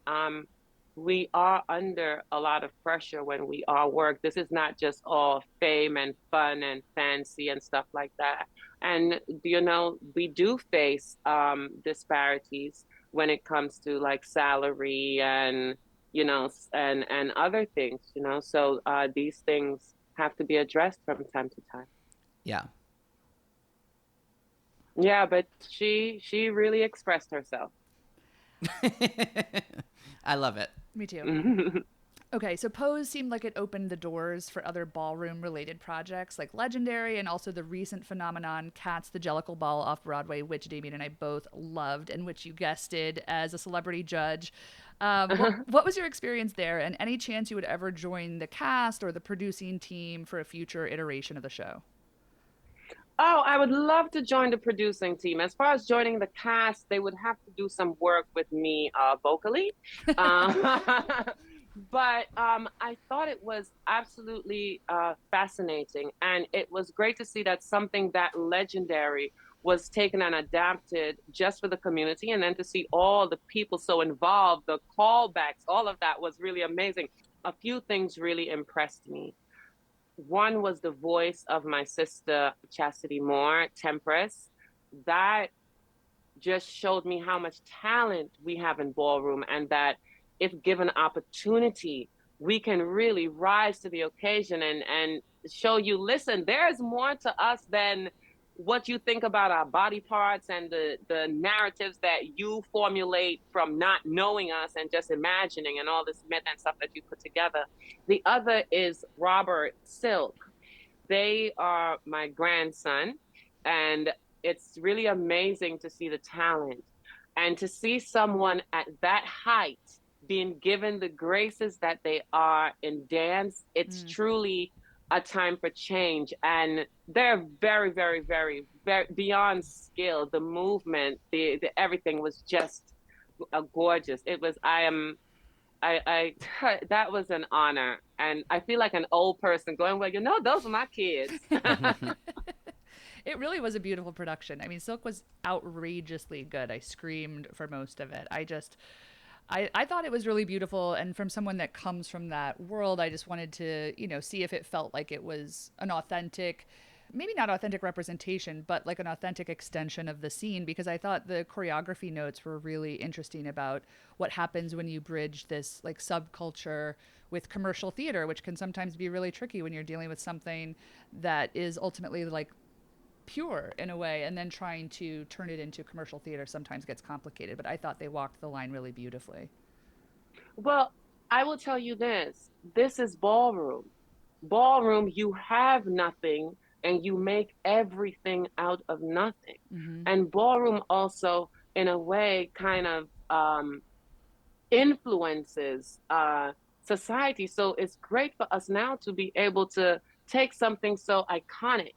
we are under a lot of pressure when we are work. This is not just all fame and fun and fancy and stuff like that. And we do face disparities when it comes to like salary and and other things. So these things have to be addressed from time to time. Yeah. Yeah, but she really expressed herself. I love it. Me too. Okay, so Pose seemed like it opened the doors for other ballroom related projects like Legendary and also the recent phenomenon Cats the Jellicle Ball off Broadway, which Damien and I both loved and which you guested as a celebrity judge. What was your experience there, and any chance you would ever join the cast or the producing team for a future iteration of the show? Oh, I would love to join the producing team. As far as joining the cast, they would have to do some work with me vocally. But I thought it was absolutely fascinating. And it was great to see that something that legendary was taken and adapted just for the community. And then to see all the people so involved, the callbacks, all of that was really amazing. A few things really impressed me. One was the voice of my sister, Chastity Moore, Tempress. That just showed me how much talent we have in ballroom, and that if given opportunity, we can really rise to the occasion and show you, listen, there's more to us than what you think about our body parts and the narratives that you formulate from not knowing us and just imagining and all this myth and stuff that you put together. The other is Robert Silk. They are my grandson, and it's really amazing to see the talent and to see someone at that height being given the graces that they are in dance. It's truly a time for change, and they're very, very, very, very beyond skill. The movement, the everything was just gorgeous. It was. I that was an honor, and I feel like an old person going, well, those are my kids. It really was a beautiful production. I mean, Silk was outrageously good. I screamed for most of it. I thought it was really beautiful. And from someone that comes from that world, I just wanted to, see if it felt like it was an authentic, maybe not authentic representation, but like an authentic extension of the scene, because I thought the choreography notes were really interesting about what happens when you bridge this like subculture with commercial theater, which can sometimes be really tricky when you're dealing with something that is ultimately like pure in a way, and then trying to turn it into commercial theater sometimes gets complicated. But I thought they walked the line really beautifully. Well, I will tell you this is ballroom. Ballroom, you have nothing and you make everything out of nothing. Mm-hmm. And ballroom also, in a way, kind of influences society. So it's great for us now to be able to take something so iconic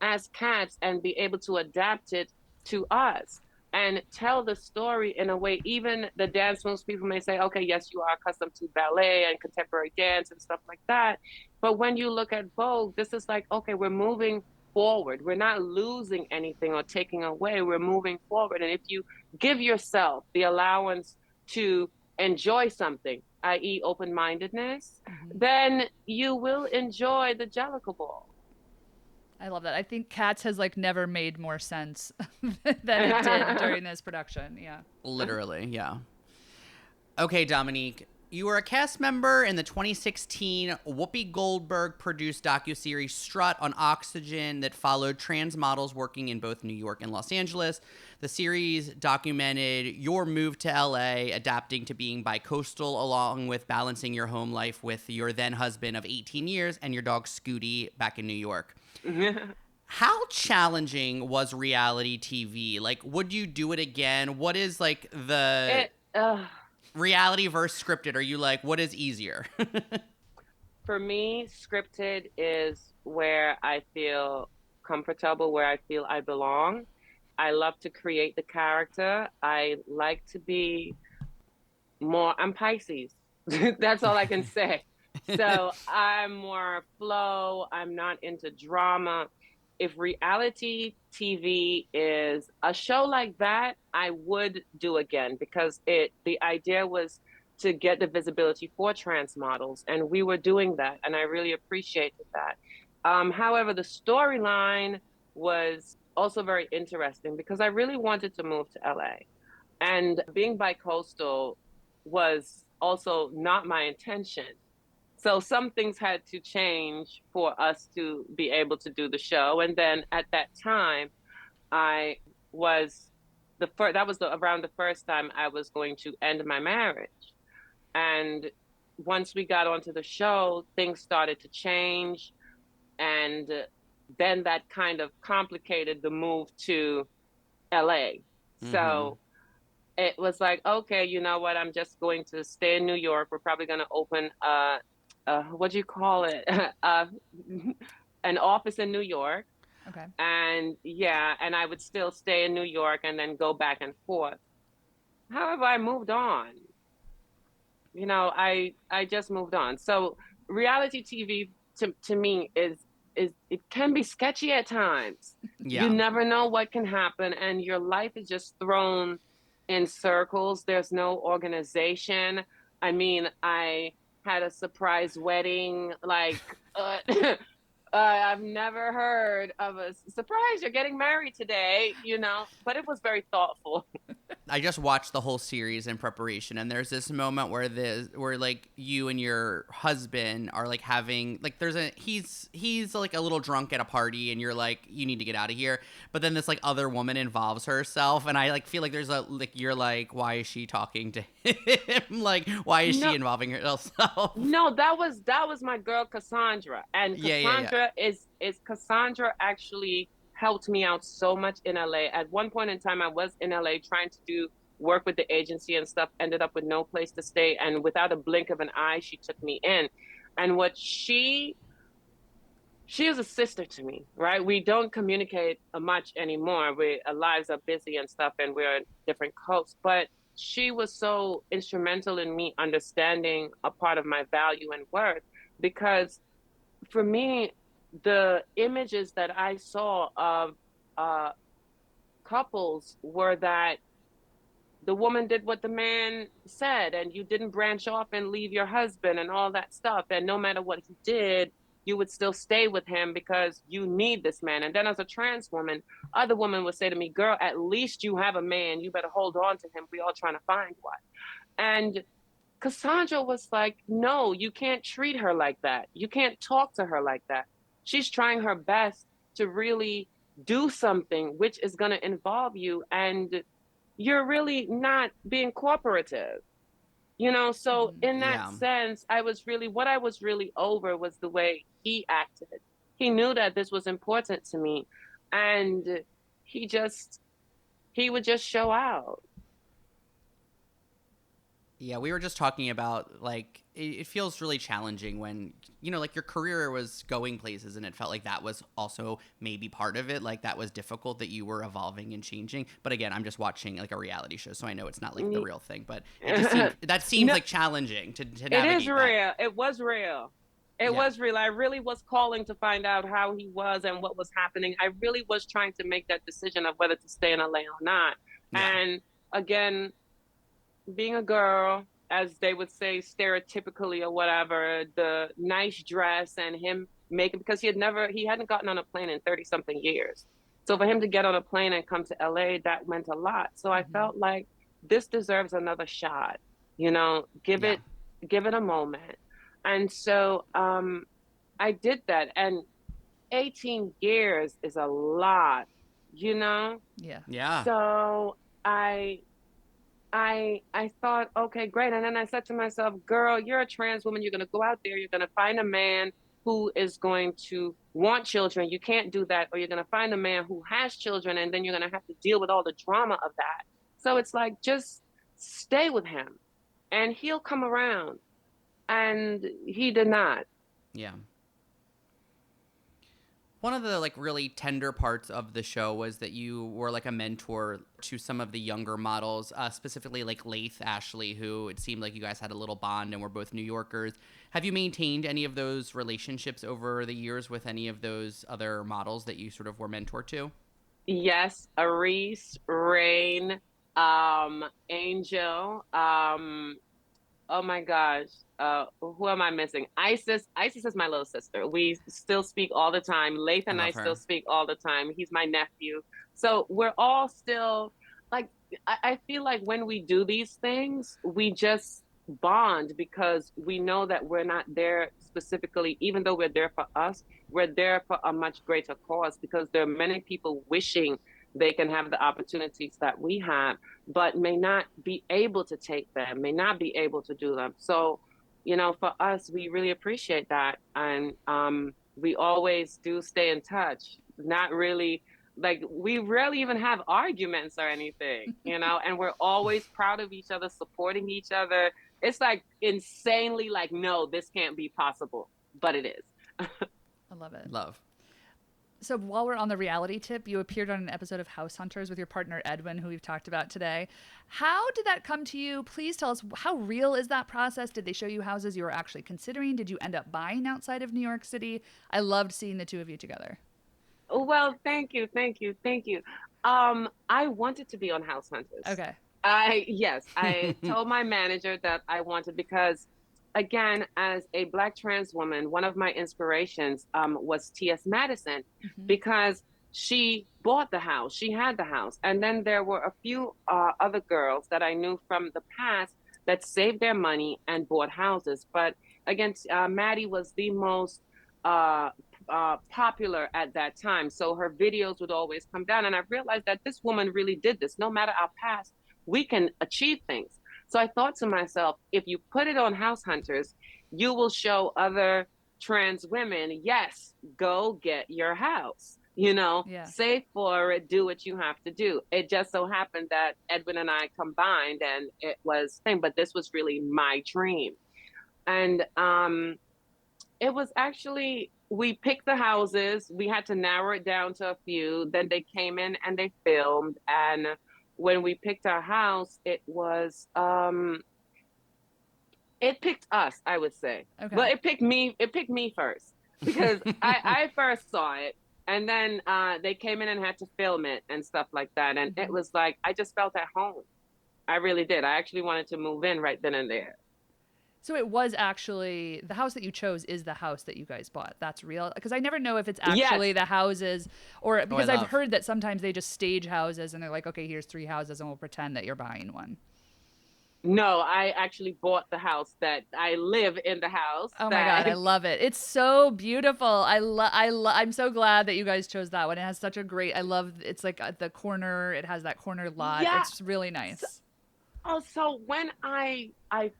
as cats and be able to adapt it to us and tell the story in a way. Even the dance moves, people may say, okay, yes, you are accustomed to ballet and contemporary dance and stuff like that. But when you look at Vogue, this is like, okay, we're moving forward. We're not losing anything or taking away. We're moving forward. And if you give yourself the allowance to enjoy something, i.e., open mindedness, Mm-hmm. then you will enjoy the Jellicle Ball. I love that. I think Cats has like never made more sense than it did during this production. Yeah. Literally, yeah. Okay, Dominique, you were a cast member in the 2016 Whoopi Goldberg-produced docuseries Strut on Oxygen that followed trans models working in both New York and Los Angeles. The series documented your move to LA, adapting to being bi-coastal, along with balancing your home life with your then husband of 18 years and your dog Scooty back in New York. How challenging was reality TV? Like, would you do it again? What is like the reality versus scripted? Are you like, what is easier? For me, scripted is where I feel comfortable, where I feel I belong. I love to create the character. I like to be more, I'm Pisces. That's all I can say. So I'm more flow. I'm not into drama. If reality TV is a show like that, I would do again, because the idea was to get the visibility for trans models, and we were doing that, and I really appreciated that. However, the storyline was also very interesting because I really wanted to move to LA, and being bi-coastal was also not my intention. So some things had to change for us to be able to do the show. And then at that time, I was that was around the first time I was going to end my marriage. And once we got onto the show, things started to change. And then that kind of complicated the move to LA. Mm-hmm. So it was like, okay, you know what? I'm just going to stay in New York. We're probably going to open what do you call it? An office in New York. Okay. And yeah, and I would still stay in New York and then go back and forth. However, I moved on. I just moved on. So reality TV to me is it can be sketchy at times. You Yeah. never know what can happen, and your life is just thrown in circles. There's no organization. I mean, I had a surprise wedding, like I've never heard of a surprise. You're getting married today, but it was very thoughtful. I just watched the whole series in preparation, and there's this moment where like you and your husband are like having like he's like a little drunk at a party, and you're like, you need to get out of here. But then this like other woman involves herself, and I like feel like there's a like you're like, why is she talking to him? Like, why is she involving herself? No, that was my girl Cassandra, and Cassandra is Cassandra actually helped me out so much in LA. At one point in time, I was in LA trying to do work with the agency and stuff, ended up with no place to stay. And without a blink of an eye, she took me in. And what she is a sister to me, right? We don't communicate much anymore. Our lives are busy and stuff, and we're on different coasts. But she was so instrumental in me understanding a part of my value and worth, because for me, the images that I saw of couples were that the woman did what the man said, and you didn't branch off and leave your husband and all that stuff. And no matter what he did, you would still stay with him because you need this man. And then as a trans woman, other women would say to me, girl, at least you have a man. You better hold on to him. We all trying to find one. And Cassandra was like, no, you can't treat her like that. You can't talk to her like that. She's trying her best to really do something which is going to involve you, and you're really not being cooperative. So in that sense, what I was really over was the way he acted. he knew that this was important to me, and he just he would just show out. Yeah, we were just talking about like it feels really challenging when like your career was going places, and it felt like that was also maybe part of it. Like that was difficult, that you were evolving and changing. But again, I'm just watching like a reality show, so I know it's not like the real thing. But it just seems No, like challenging to it is navigate that. real. It was real. It Yeah, was real. I really was calling to find out how he was and what was happening. I really was trying to make that decision of whether to stay in LA or not. yeah, And again, being a girl, as they would say stereotypically or whatever, the nice dress and him making, because he hadn't gotten on a plane in 30 something years. So for him to get on a plane and come to LA, that meant a lot. So I Mm-hmm. felt like this deserves another shot, yeah. give it a moment. And so I did that. And 18 years is a lot, you know? Yeah. Yeah. So I thought, okay, great. And then I said to myself, girl, you're a trans woman. You're gonna go out there, you're gonna find a man who is going to want children. You can't do that, or you're gonna find a man who has children, and then you're gonna have to deal with all the drama of that. So it's like just stay with him and he'll come around. And he did not. Yeah. One of the like really tender parts of the show was that you were like a mentor to some of the younger models, specifically like Laith Ashley, who it seemed like you guys had a little bond and were both New Yorkers. Have you maintained any of those relationships over the years with any of those other models that you sort of were mentored to? Yes, Aris, Rain, Angel, oh my gosh. Who am I missing? Isis. Isis is my little sister. We still speak all the time. Lath I and I love still her. speak all the time. He's my nephew. So we're all still like, I feel like when we do these things, we just bond because we know that we're not there specifically, even though we're there for us, we're there for a much greater cause because there are many people wishing they can have the opportunities that we have but may not be able to take them, may not be able to do them. So, for us, we really appreciate that. And we always do stay in touch. Not really, like, we rarely even have arguments or anything, and we're always proud of each other, supporting each other. It's like insanely like, no, this can't be possible, but it is. I love it. Love. So while we're on the reality tip, you appeared on an episode of House Hunters with your partner Edwin, who we've talked about today. How did that come to you? Please tell us, how real is that process? Did they show you houses you were actually considering? Did you end up buying outside of New York City? I loved seeing the two of you together. Well, thank you, thank you, thank you. I wanted to be on House Hunters. Okay. I told my manager that I wanted because, again, as a Black trans woman, one of my inspirations was T.S. Madison Mm-hmm. because she bought the house, she had the house, and then there were a few other girls that I knew from the past that saved their money and bought houses. But again, Maddie was the most uh, popular at that time. So her videos would always come down. And I realized that this woman really did this. No matter our past, we can achieve things. So I thought to myself, if you put it on House Hunters, you will show other trans women, yes, go get your house. Yeah. Save for it, do what you have to do. It just so happened that Edwin and I combined and it was thing, but this was really my dream. And it was actually, we picked the houses. We had to narrow it down to a few. Then they came in and they filmed. And when we picked our house, it picked us, I would say. Okay. Well, it picked me first because I first saw it. And then they came in and had to film it and stuff like that. And it was like, I just felt at home. I really did. I actually wanted to move in right then and there. So it was actually the house that you chose is the house that you guys bought. That's real. Because I never know if it's actually Yes. the houses or because I've love. heard that sometimes they just stage houses and they're like, okay, here's 3 houses and we'll pretend that you're buying one. No, I actually bought the house that I live in the house. Oh my God, I love it. It's so beautiful. I'm so glad that you guys chose that one. It has such a great, I love, it's like at the corner, it has that corner lot. Yeah. It's really nice. So when I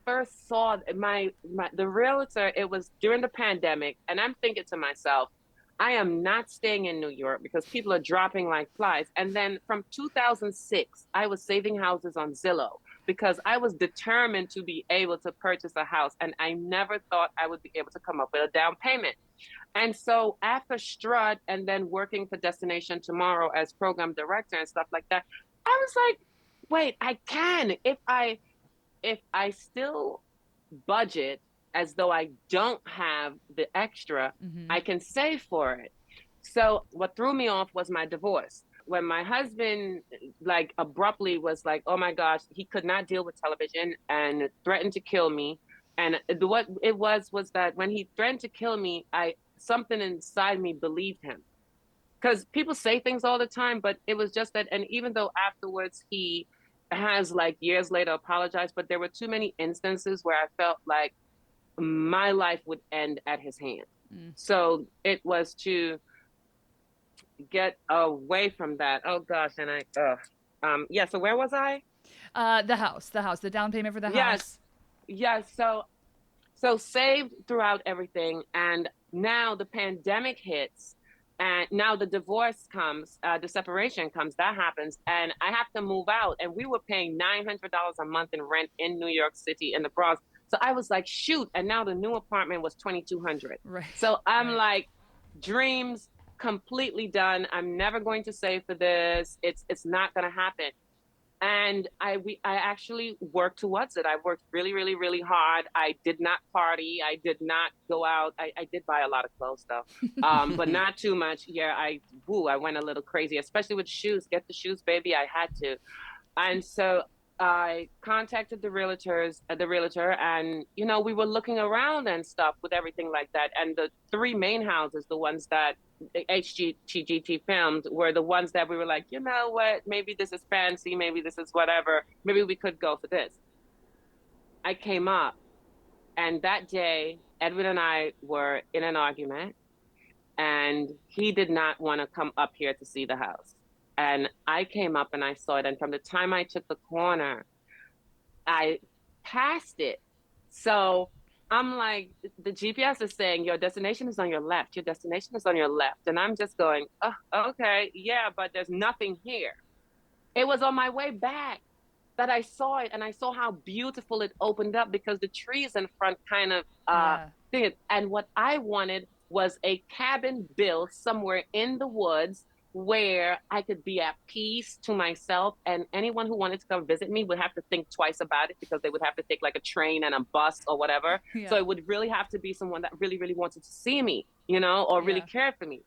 first saw the realtor, it was during the pandemic, and I'm thinking to myself, I am not staying in New York because people are dropping like flies. And then from 2006, I was saving houses on Zillow because I was determined to be able to purchase a house. And I never thought I would be able to come up with a down payment. And so after Strut and then working for Destination Tomorrow as program director and stuff like that, I was like, wait, I can. If I still budget as though I don't have the extra, I can save for it. So what threw me off was my divorce. When my husband like abruptly was like, oh my gosh, he could not deal with television and threatened to kill me. And what it was that when he threatened to kill me, I something inside me believed him. Because people say things all the time, but it was just that. And even though afterwards he has like years later apologized, but there were too many instances where I felt like my life would end at his hand. So it was to get away from that. Oh gosh, and yeah. So where was I? The house, the down payment for the house. Yes. So saved throughout everything, and now the pandemic hits, and now the divorce comes, the separation comes, that happens, and I have to move out, and we were paying $900 a month in rent in New York City in the Bronx. So I was like, shoot, and now the new apartment was $2,200. Right. So I'm like, dreams completely done. I'm never going to save for this. It's not going to happen. And I actually worked towards it. I worked really, really, really hard. I did not party. I did not go out. I did buy a lot of clothes though, but not too much. Yeah, I went a little crazy, especially with shoes. Get the shoes, baby. I had to. And so I contacted the realtor, and we were looking around and stuff with everything like that. And the three main houses, the ones that HGTGT filmed, were the ones that we were like, you know what, maybe this is fancy, maybe this is whatever, maybe we could go for this. I came up, and that day, Edwin and I were in an argument, and he did not want to come up here to see the house. And I came up and I saw it. And from the time I took the corner, I passed it. So I'm like, the GPS is saying your destination is on your left. Your destination is on your left. And I'm just going, oh, okay, yeah, but there's nothing here. It was on my way back that I saw it, and I saw how beautiful it opened up because the trees in front kind of thing. And what I wanted was a cabin built somewhere in the woods where I could be at peace to myself, and anyone who wanted to come visit me would have to think twice about it because they would have to take like a train and a bus or whatever. So it would really have to be someone that really, really wanted to see me, or really cared for me.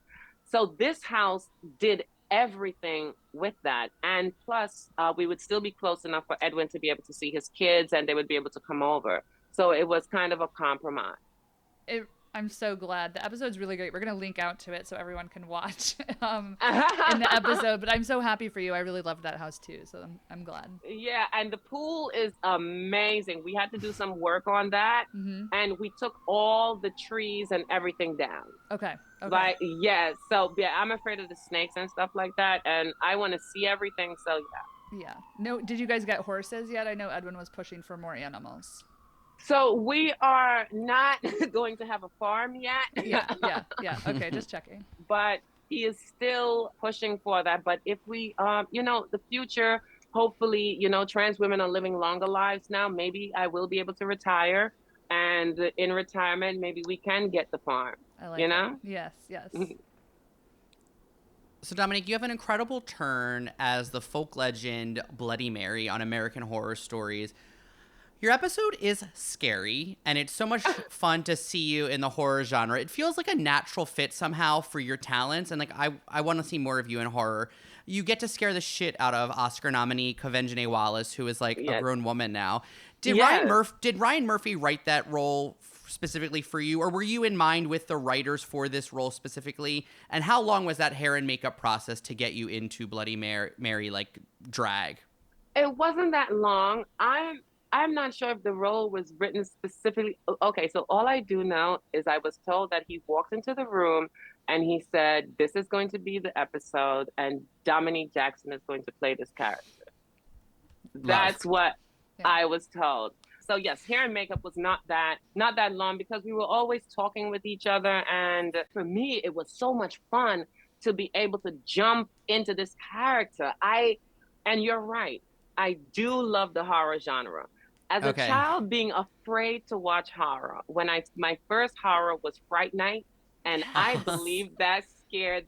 So this house did everything with that. And plus, we would still be close enough for Edwin to be able to see his kids, and they would be able to come over. So it was kind of a compromise. I'm so glad. The episode's really great. We're going to link out to it so everyone can watch in the episode. But I'm so happy for you. I really loved that house too. So I'm glad. Yeah. And the pool is amazing. We had to do some work on that. And we took all the trees and everything down. Okay. Like, yeah. So, yeah, I'm afraid of the snakes and stuff like that. And I want to see everything. So, yeah. Yeah. No, did you guys get horses yet? I know Edwin was pushing for more animals. So we are not going to have a farm yet. Yeah. Okay, just checking. But he is still pushing for that. But if we, the future, hopefully, trans women are living longer lives now. Maybe I will be able to retire. And in retirement, maybe we can get the farm. I like it. Yes. So, Dominique, you have an incredible turn as the folk legend Bloody Mary on American Horror Stories. Your episode is scary, and it's so much fun to see you in the horror genre. It feels like a natural fit somehow for your talents, and like I want to see more of you in horror. You get to scare the shit out of Oscar nominee Quvenzhané Wallis, who is like a grown woman now. Did Ryan Murphy write that role specifically for you, or were you in mind with the writers for this role specifically? And how long was that hair and makeup process to get you into Bloody Mary like drag? It wasn't that long. I'm not sure if the role was written specifically. Okay, so all I do know is I was told that he walked into the room and he said, this is going to be the episode and Dominique Jackson is going to play this character. That's what I was told. So yes, hair and makeup was not that long because we were always talking with each other. And for me, it was so much fun to be able to jump into this character. And you're right. I do love the horror genre. As a Okay. child, being afraid to watch horror. My first horror was Fright Night, and I believe that scared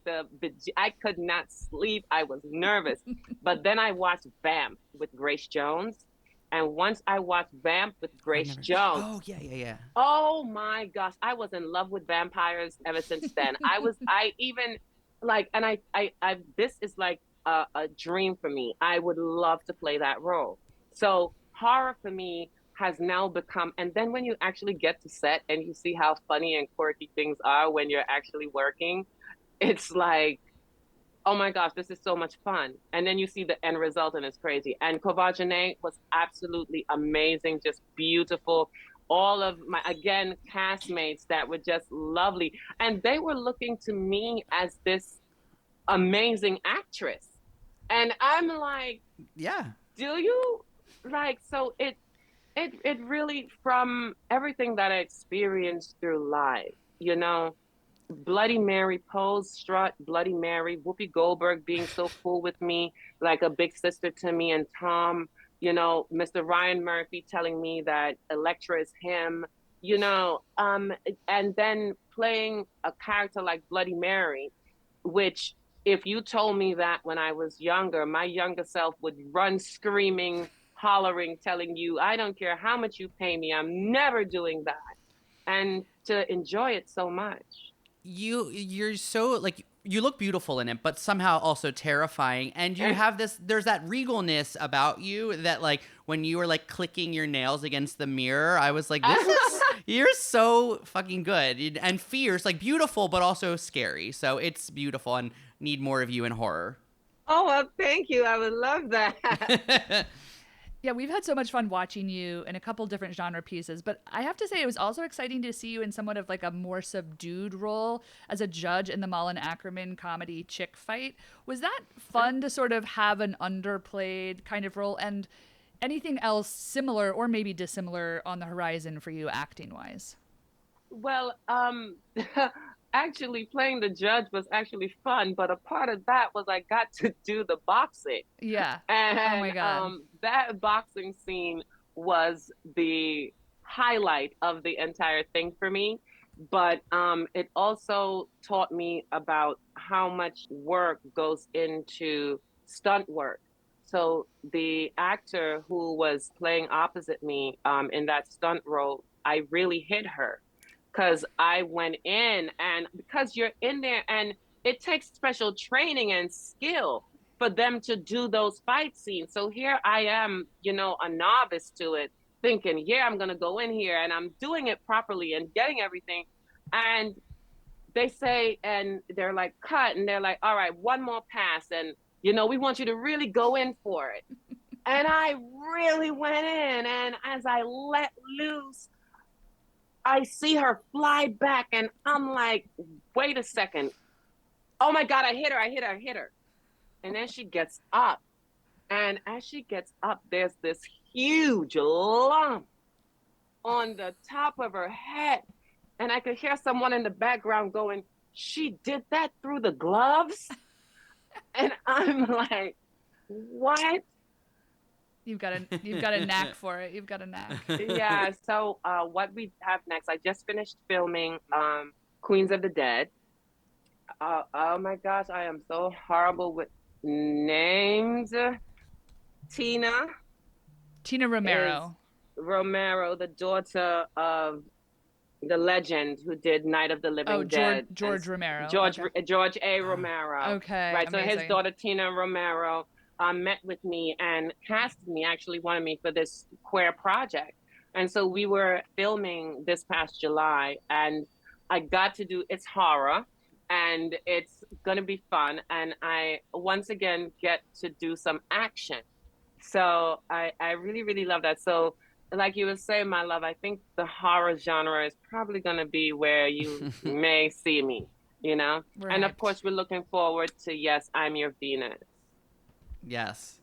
I could not sleep. I was nervous. But then I watched Vamp with Grace Jones. And once I watched Vamp with Grace Jones, Oh, yeah. oh my gosh, I was in love with vampires ever since then. I even like, and this is like a dream for me. I would love to play that role. So horror for me has now become, and then when you actually get to set and you see how funny and quirky things are when you're actually working, it's like, oh my gosh, this is so much fun. And then you see the end result and it's crazy. And Kovajane was absolutely amazing, just beautiful. All of my, again, castmates that were just lovely. And they were looking to me as this amazing actress. And I'm like, Yeah. do you? Like, so it really, from everything that I experienced through life, you know, Bloody Mary pose, Strut, Bloody Mary, Whoopi Goldberg being so cool with me, like a big sister to me, and Tom, you know, Mr. Ryan Murphy telling me that Elektra is him, you know, and then playing a character like Bloody Mary, which if you told me that when I was younger, my younger self would run screaming, hollering, telling you, I don't care how much you pay me, I'm never doing that. And to enjoy it so much. You're so like you look beautiful in it, but somehow also terrifying. And you have there's that regalness about you that like when you were like clicking your nails against the mirror, I was like, you're so fucking good and fierce, like beautiful, but also scary. So it's beautiful and need more of you in horror. Oh, well, thank you. I would love that. Yeah, we've had so much fun watching you in a couple different genre pieces, but I have to say it was also exciting to see you in somewhat of like a more subdued role as a judge in the Malin Ackerman comedy Chick Fight. Was that fun to sort of have an underplayed kind of role, and anything else similar or maybe dissimilar on the horizon for you acting wise? Well, actually playing the judge was actually fun, but a part of that was I got to do the boxing. Yeah. And Oh my God. that boxing scene was the highlight of the entire thing for me. But it also taught me about how much work goes into stunt work. So the actor who was playing opposite me in that stunt role, I really hit her because I went in, and because you're in there and it takes special training and skill for them to do those fight scenes. So here I am, you know, a novice to it, thinking, yeah, I'm going to go in here and I'm doing it properly and getting everything. And they say, and they're like, cut. And they're like, all right, one more pass. And, you know, we want you to really go in for it. And I really went in. And as I let loose, I see her fly back. And I'm like, wait a second. Oh my God, I hit her. And then she gets up. And as she gets up, there's this huge lump on the top of her head. And I could hear someone in the background going, she did that through the gloves? And I'm like, what? You've got a knack for it. You've got a knack. Yeah, so what we have next, I just finished filming Queens of the Dead. Oh my gosh, I am so horrible with names. Tina Romero. Romero, the daughter of the legend who did Night of the Living Dead. George Romero. George A. Romero. Okay. Right. Amazing. So his daughter Tina Romero met with me and casted me, actually wanted me for this queer project. And so we were filming this past July, and I got to do, it's horror and it's gonna be fun. And I once again get to do some action. So I really, really love that. So like you were saying, my love, I think the horror genre is probably going to be where you may see me, you know? Right. And of course, we're looking forward to, yes, I'm Your Venus. Yes.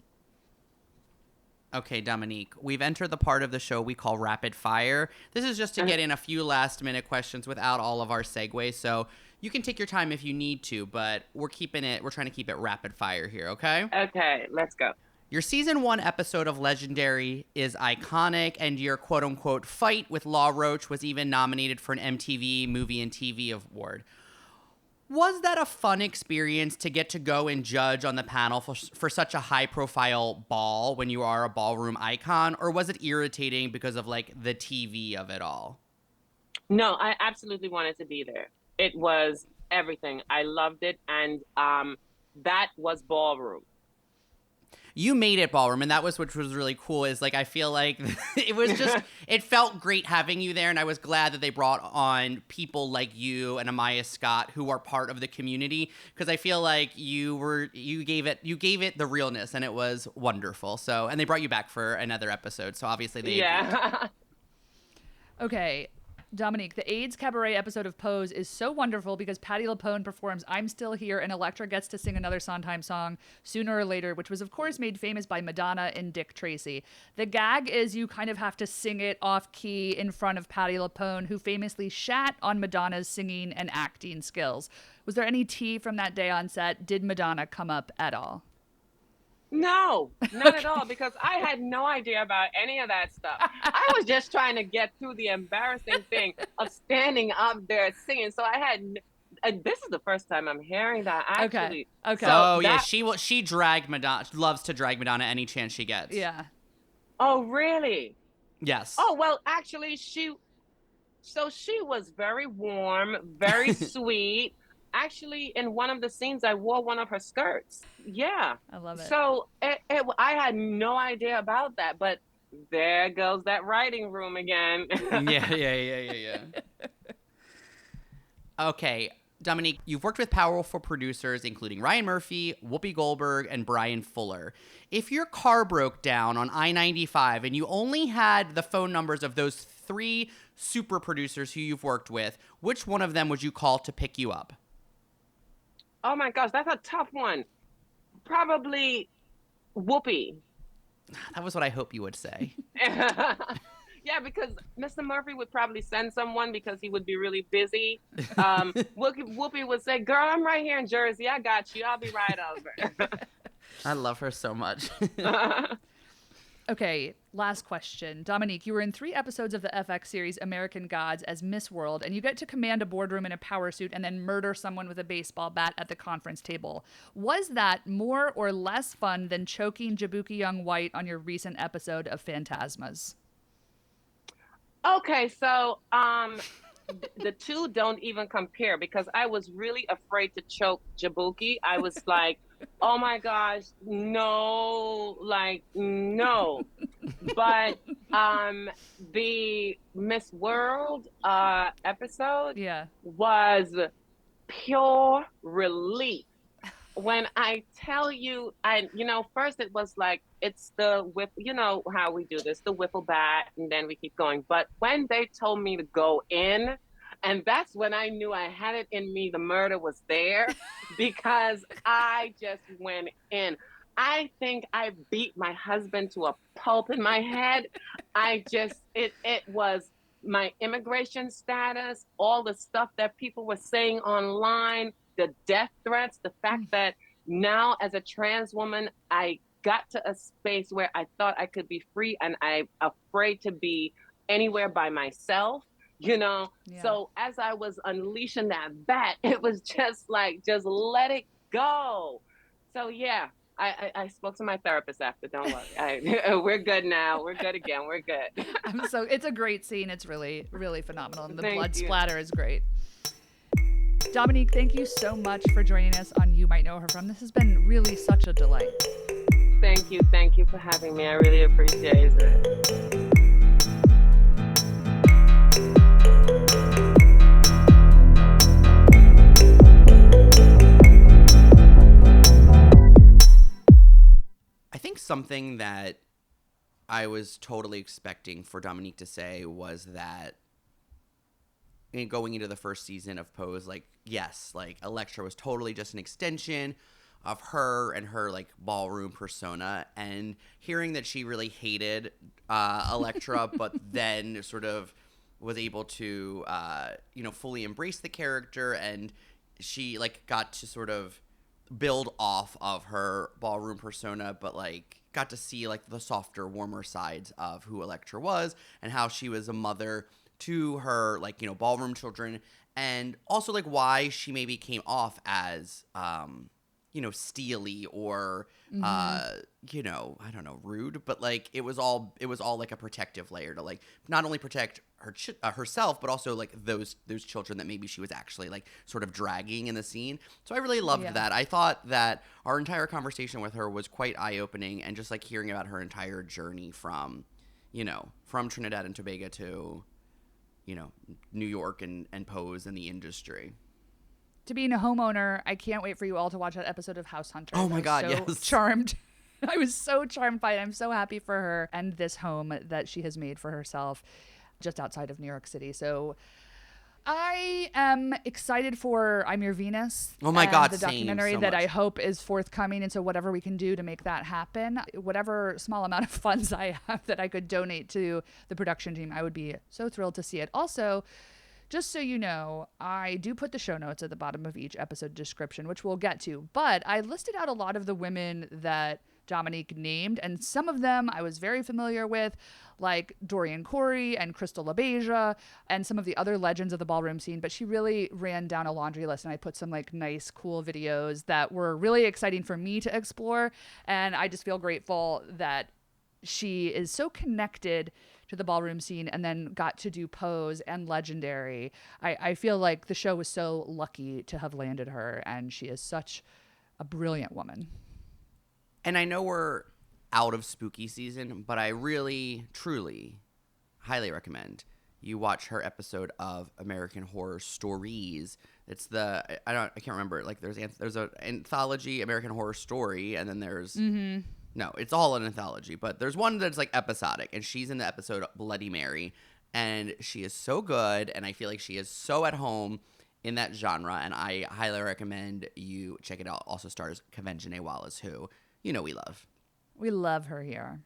Okay, Dominique, we've entered the part of the show we call rapid fire. This is just to get in a few last minute questions without all of our segues. So you can take your time if you need to, but we're trying to keep it rapid fire here, okay? Okay, let's go. Your season 1 episode of Legendary is iconic, and your quote unquote fight with Law Roach was even nominated for an MTV Movie and TV Award. Was that a fun experience to get to go and judge on the panel for such a high-profile ball when you are a ballroom icon, or was it irritating because of, like, the TV of it all? No, I absolutely wanted to be there. It was everything. I loved it, and that was Ballroom. You made it Ballroom, and that was which was really cool. Is like I feel like it was just it felt great having you there, and I was glad that they brought on people like you and Amaya Scott who are part of the community, because I feel like you gave it the realness, and it was wonderful. So, and they brought you back for another episode, so obviously they agreed. Okay. Dominique, the AIDS Cabaret episode of Pose is so wonderful because Patti LuPone performs I'm Still Here and Elektra gets to sing another Sondheim song sooner or later, which was, of course, made famous by Madonna and Dick Tracy. The gag is you kind of have to sing it off-key in front of Patti LuPone, who famously shat on Madonna's singing and acting skills. Was there any tea from that day on set? Did Madonna come up at all? No, not at all, because I had no idea about any of that stuff. I was just trying to get through the embarrassing thing of standing up there singing. So I had, this is the first time I'm hearing that, actually. Okay. So yeah, she dragged Madonna, loves to drag Madonna any chance she gets. Yeah. Oh, really? Yes. Oh, well, actually, she was very warm, very sweet. Actually, in one of the scenes, I wore one of her skirts. Yeah. I love it. So I had no idea about that, but there goes that writing room again. Yeah. Okay, Dominique, you've worked with powerful producers including Ryan Murphy, Whoopi Goldberg, and Brian Fuller. If your car broke down on I-95 and you only had the phone numbers of those 3 super producers who you've worked with, which one of them would you call to pick you up? Oh my gosh, that's a tough one. Probably Whoopi. That was what I hope you would say. Yeah, because Mr. Murphy would probably send someone because he would be really busy. Whoopi would say, girl, I'm right here in Jersey. I got you. I'll be right over. I love her so much. Okay, last question. Dominique, you were in 3 episodes of the FX series American Gods as Miss World, and you get to command a boardroom in a power suit and then murder someone with a baseball bat at the conference table. Was that more or less fun than choking Jabuki Young White on your recent episode of Fantasmas? Okay, so the two don't even compare, because I was really afraid to choke Jabuki. I was like, oh my gosh, no, like, no. But the Miss World episode was pure relief. When I tell you, first it was like, it's the whip, you know how we do this, the whipple bat, and then we keep going. But when they told me to go in, and that's when I knew I had it in me, the murder was there, because I just went in. I think I beat my husband to a pulp in my head. It was my immigration status, all the stuff that people were saying online, the death threats, the fact that now as a trans woman, I got to a space where I thought I could be free, and I'm afraid to be anywhere by myself, So as I was unleashing that bat, it was just like, just let it go. So yeah, I spoke to my therapist after. Don't worry, we're good now. We're good again. We're good. So it's a great scene. It's really, really phenomenal. And the blood you. splatter is great. Dominique, thank you so much for joining us on You Might Know Her From. This has been really such a delight. Thank you for having me. I really appreciate it. I think something that I was totally expecting for Dominique to say was that going into the first season of Pose, like, yes, like, Elektra was totally just an extension of her and her like ballroom persona, and hearing that she really hated Elektra, but then sort of was able to fully embrace the character, and she like got to sort of build off of her ballroom persona, but like got to see like the softer, warmer sides of who Elektra was and how she was a mother to her like ballroom children, and also like why she maybe came off as steely or I don't know, rude, but like it was all like a protective layer to like not only protect herself, but also like those children that maybe she was actually like sort of dragging in the scene. So I really loved that. I thought that our entire conversation with her was quite eye-opening, and just like hearing about her entire journey from Trinidad and Tobago to New York and pose in the industry. To being a homeowner, I can't wait for you all to watch that episode of House Hunter. Oh my God, yes. Charmed. I was so charmed by it. I'm so happy for her and this home that she has made for herself just outside of New York City. So I am excited for I'm Your Venus. Oh my God, the documentary so that much. I hope is forthcoming. And so whatever we can do to make that happen, whatever small amount of funds I have that I could donate to the production team, I would be so thrilled to see it. Also, just so you know, I do put the show notes at the bottom of each episode description, which we'll get to. But I listed out a lot of the women that Dominique named, and some of them I was very familiar with, like Dorian Corey and Crystal LaBeija and some of the other legends of the ballroom scene. But she really ran down a laundry list, and I put some like nice, cool videos that were really exciting for me to explore. And I just feel grateful that she is so connected to the ballroom scene and then got to do Pose and Legendary. I feel like the show was so lucky to have landed her, and she is such a brilliant woman. And I know we're out of spooky season, but I really, truly, highly recommend you watch her episode of American Horror Stories. It's I can't remember. Like there's an anthology, American Horror Story, and then there's no, it's all an anthology, but there's one that's like episodic, and she's in the episode Bloody Mary, and she is so good, and I feel like she is so at home in that genre, and I highly recommend you check it out. Also stars Kavenjane Wallace, who we love. We love her here.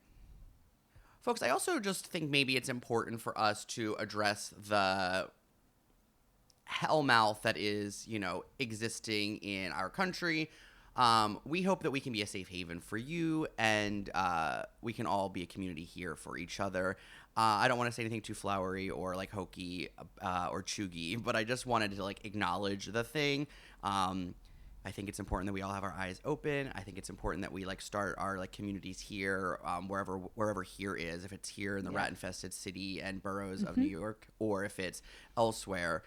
Folks, I also just think maybe it's important for us to address the hellmouth that is, existing in our country. We hope that we can be a safe haven for you, and we can all be a community here for each other. I don't want to say anything too flowery or like hokey or chuggy, but I just wanted to like acknowledge the thing. I think it's important that we all have our eyes open. I think it's important that we like start our like communities here, wherever here is, if it's here in the rat-infested city and boroughs of New York, or if it's elsewhere.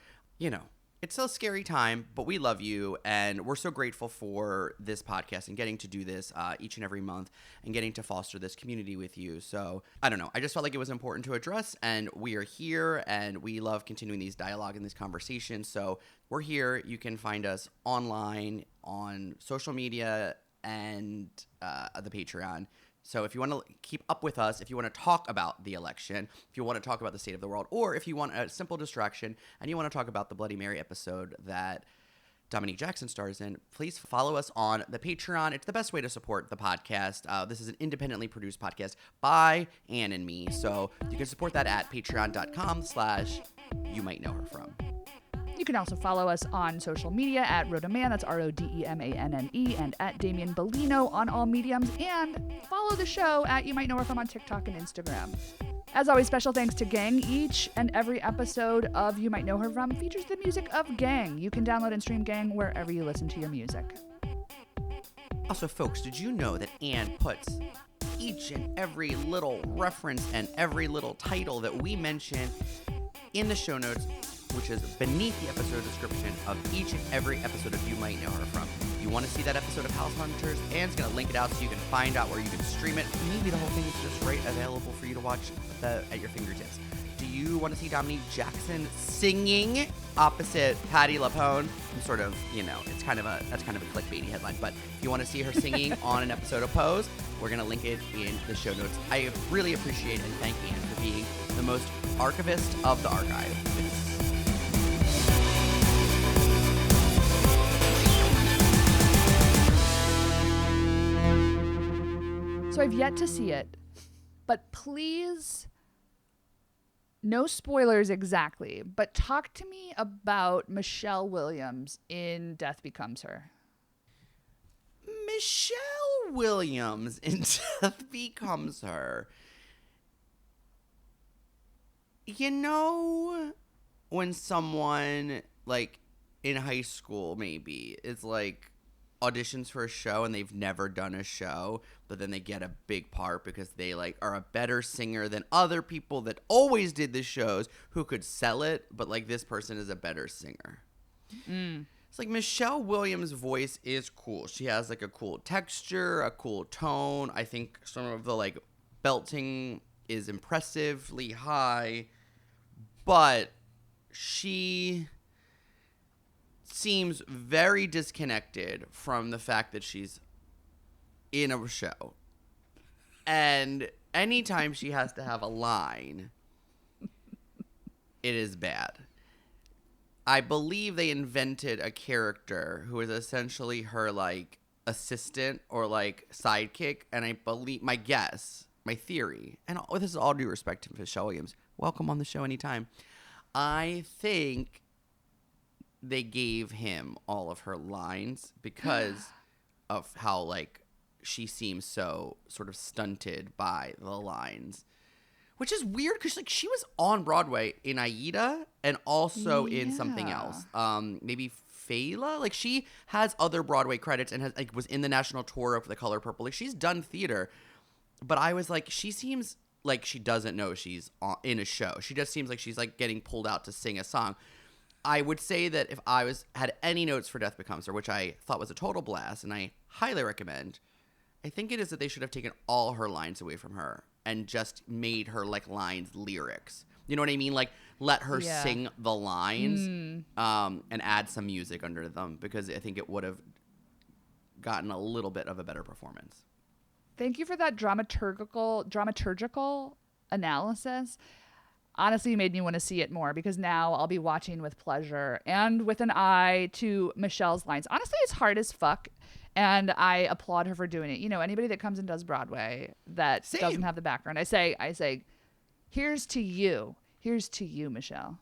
It's a scary time, but we love you, and we're so grateful for this podcast and getting to do this each and every month and getting to foster this community with you. So, I don't know. I just felt like it was important to address, and we are here, and we love continuing these dialogue and these conversations. So, we're here. You can find us online, on social media, and the Patreon. So if you want to keep up with us, if you want to talk about the election, if you want to talk about the state of the world, or if you want a simple distraction and you want to talk about the Bloody Mary episode that Dominique Jackson stars in, please follow us on the Patreon. It's the best way to support the podcast. This is an independently produced podcast by Anne and me. So you can support that at patreon.com/YouMightKnowHerFrom. You can also follow us on social media at Rodeman, that's RODEMANNE, and at Damian Bellino on all mediums, and follow the show at You Might Know Her From on TikTok and Instagram. As always, special thanks to Gang. Each and every episode of You Might Know Her From features the music of Gang. You can download and stream Gang wherever you listen to your music. Also, folks, did you know that Anne puts each and every little reference and every little title that we mention in the show notes, which is beneath the episode description of each and every episode of You Might Know Her From. You want to see that episode of House Hunters? Anne's going to link it out so you can find out where you can stream it. Maybe the whole thing is just right available for you to watch at your fingertips. Do you want to see Dominique Jackson singing opposite Patti LuPone? I'm sort of, that's kind of a clickbaity headline. But if you want to see her singing on an episode of Pose, we're going to link it in the show notes. I really appreciate and thank Anne for being the most archivist of the archive. So I've yet to see it, but please, no spoilers exactly, but talk to me about Michelle Williams in Death Becomes Her. Michelle Williams in Death Becomes Her. You know, when someone, like, in high school maybe is like auditions for a show and they've never done a show, but then they get a big part because they like are a better singer than other people that always did the shows who could sell it, but like this person is a better singer. It's like Michelle Williams' voice is cool. She has like a cool texture, a cool tone. I think some of the like belting is impressively high, but she seems very disconnected from the fact that she's in a show. And anytime she has to have a line, it is bad. I believe they invented a character who is essentially her like assistant or like sidekick. And I believe, my guess, my theory, and this is all due respect to Michelle Williams, welcome on the show anytime. I think they gave him all of her lines because of how like she seems so sort of stunted by the lines, which is weird because like she was on Broadway in Aida and also in something else, maybe Fela. Like she has other Broadway credits and has like was in the national tour of The Color Purple. Like she's done theater, but I was like, she seems like she doesn't know she's in a show. She just seems like she's like getting pulled out to sing a song. I would say that if I had any notes for Death Becomes Her, which I thought was a total blast and I highly recommend, I think it is that they should have taken all her lines away from her and just made her like lines lyrics. You know what I mean? Like let her sing the lines and add some music under them, because I think it would have gotten a little bit of a better performance. Thank you for that dramaturgical analysis. Honestly, you made me want to see it more, because now I'll be watching with pleasure and with an eye to Michelle's lines. Honestly, it's hard as fuck, and I applaud her for doing it. You know, anybody that comes and does Broadway that doesn't have the background, I say, here's to you, Michelle.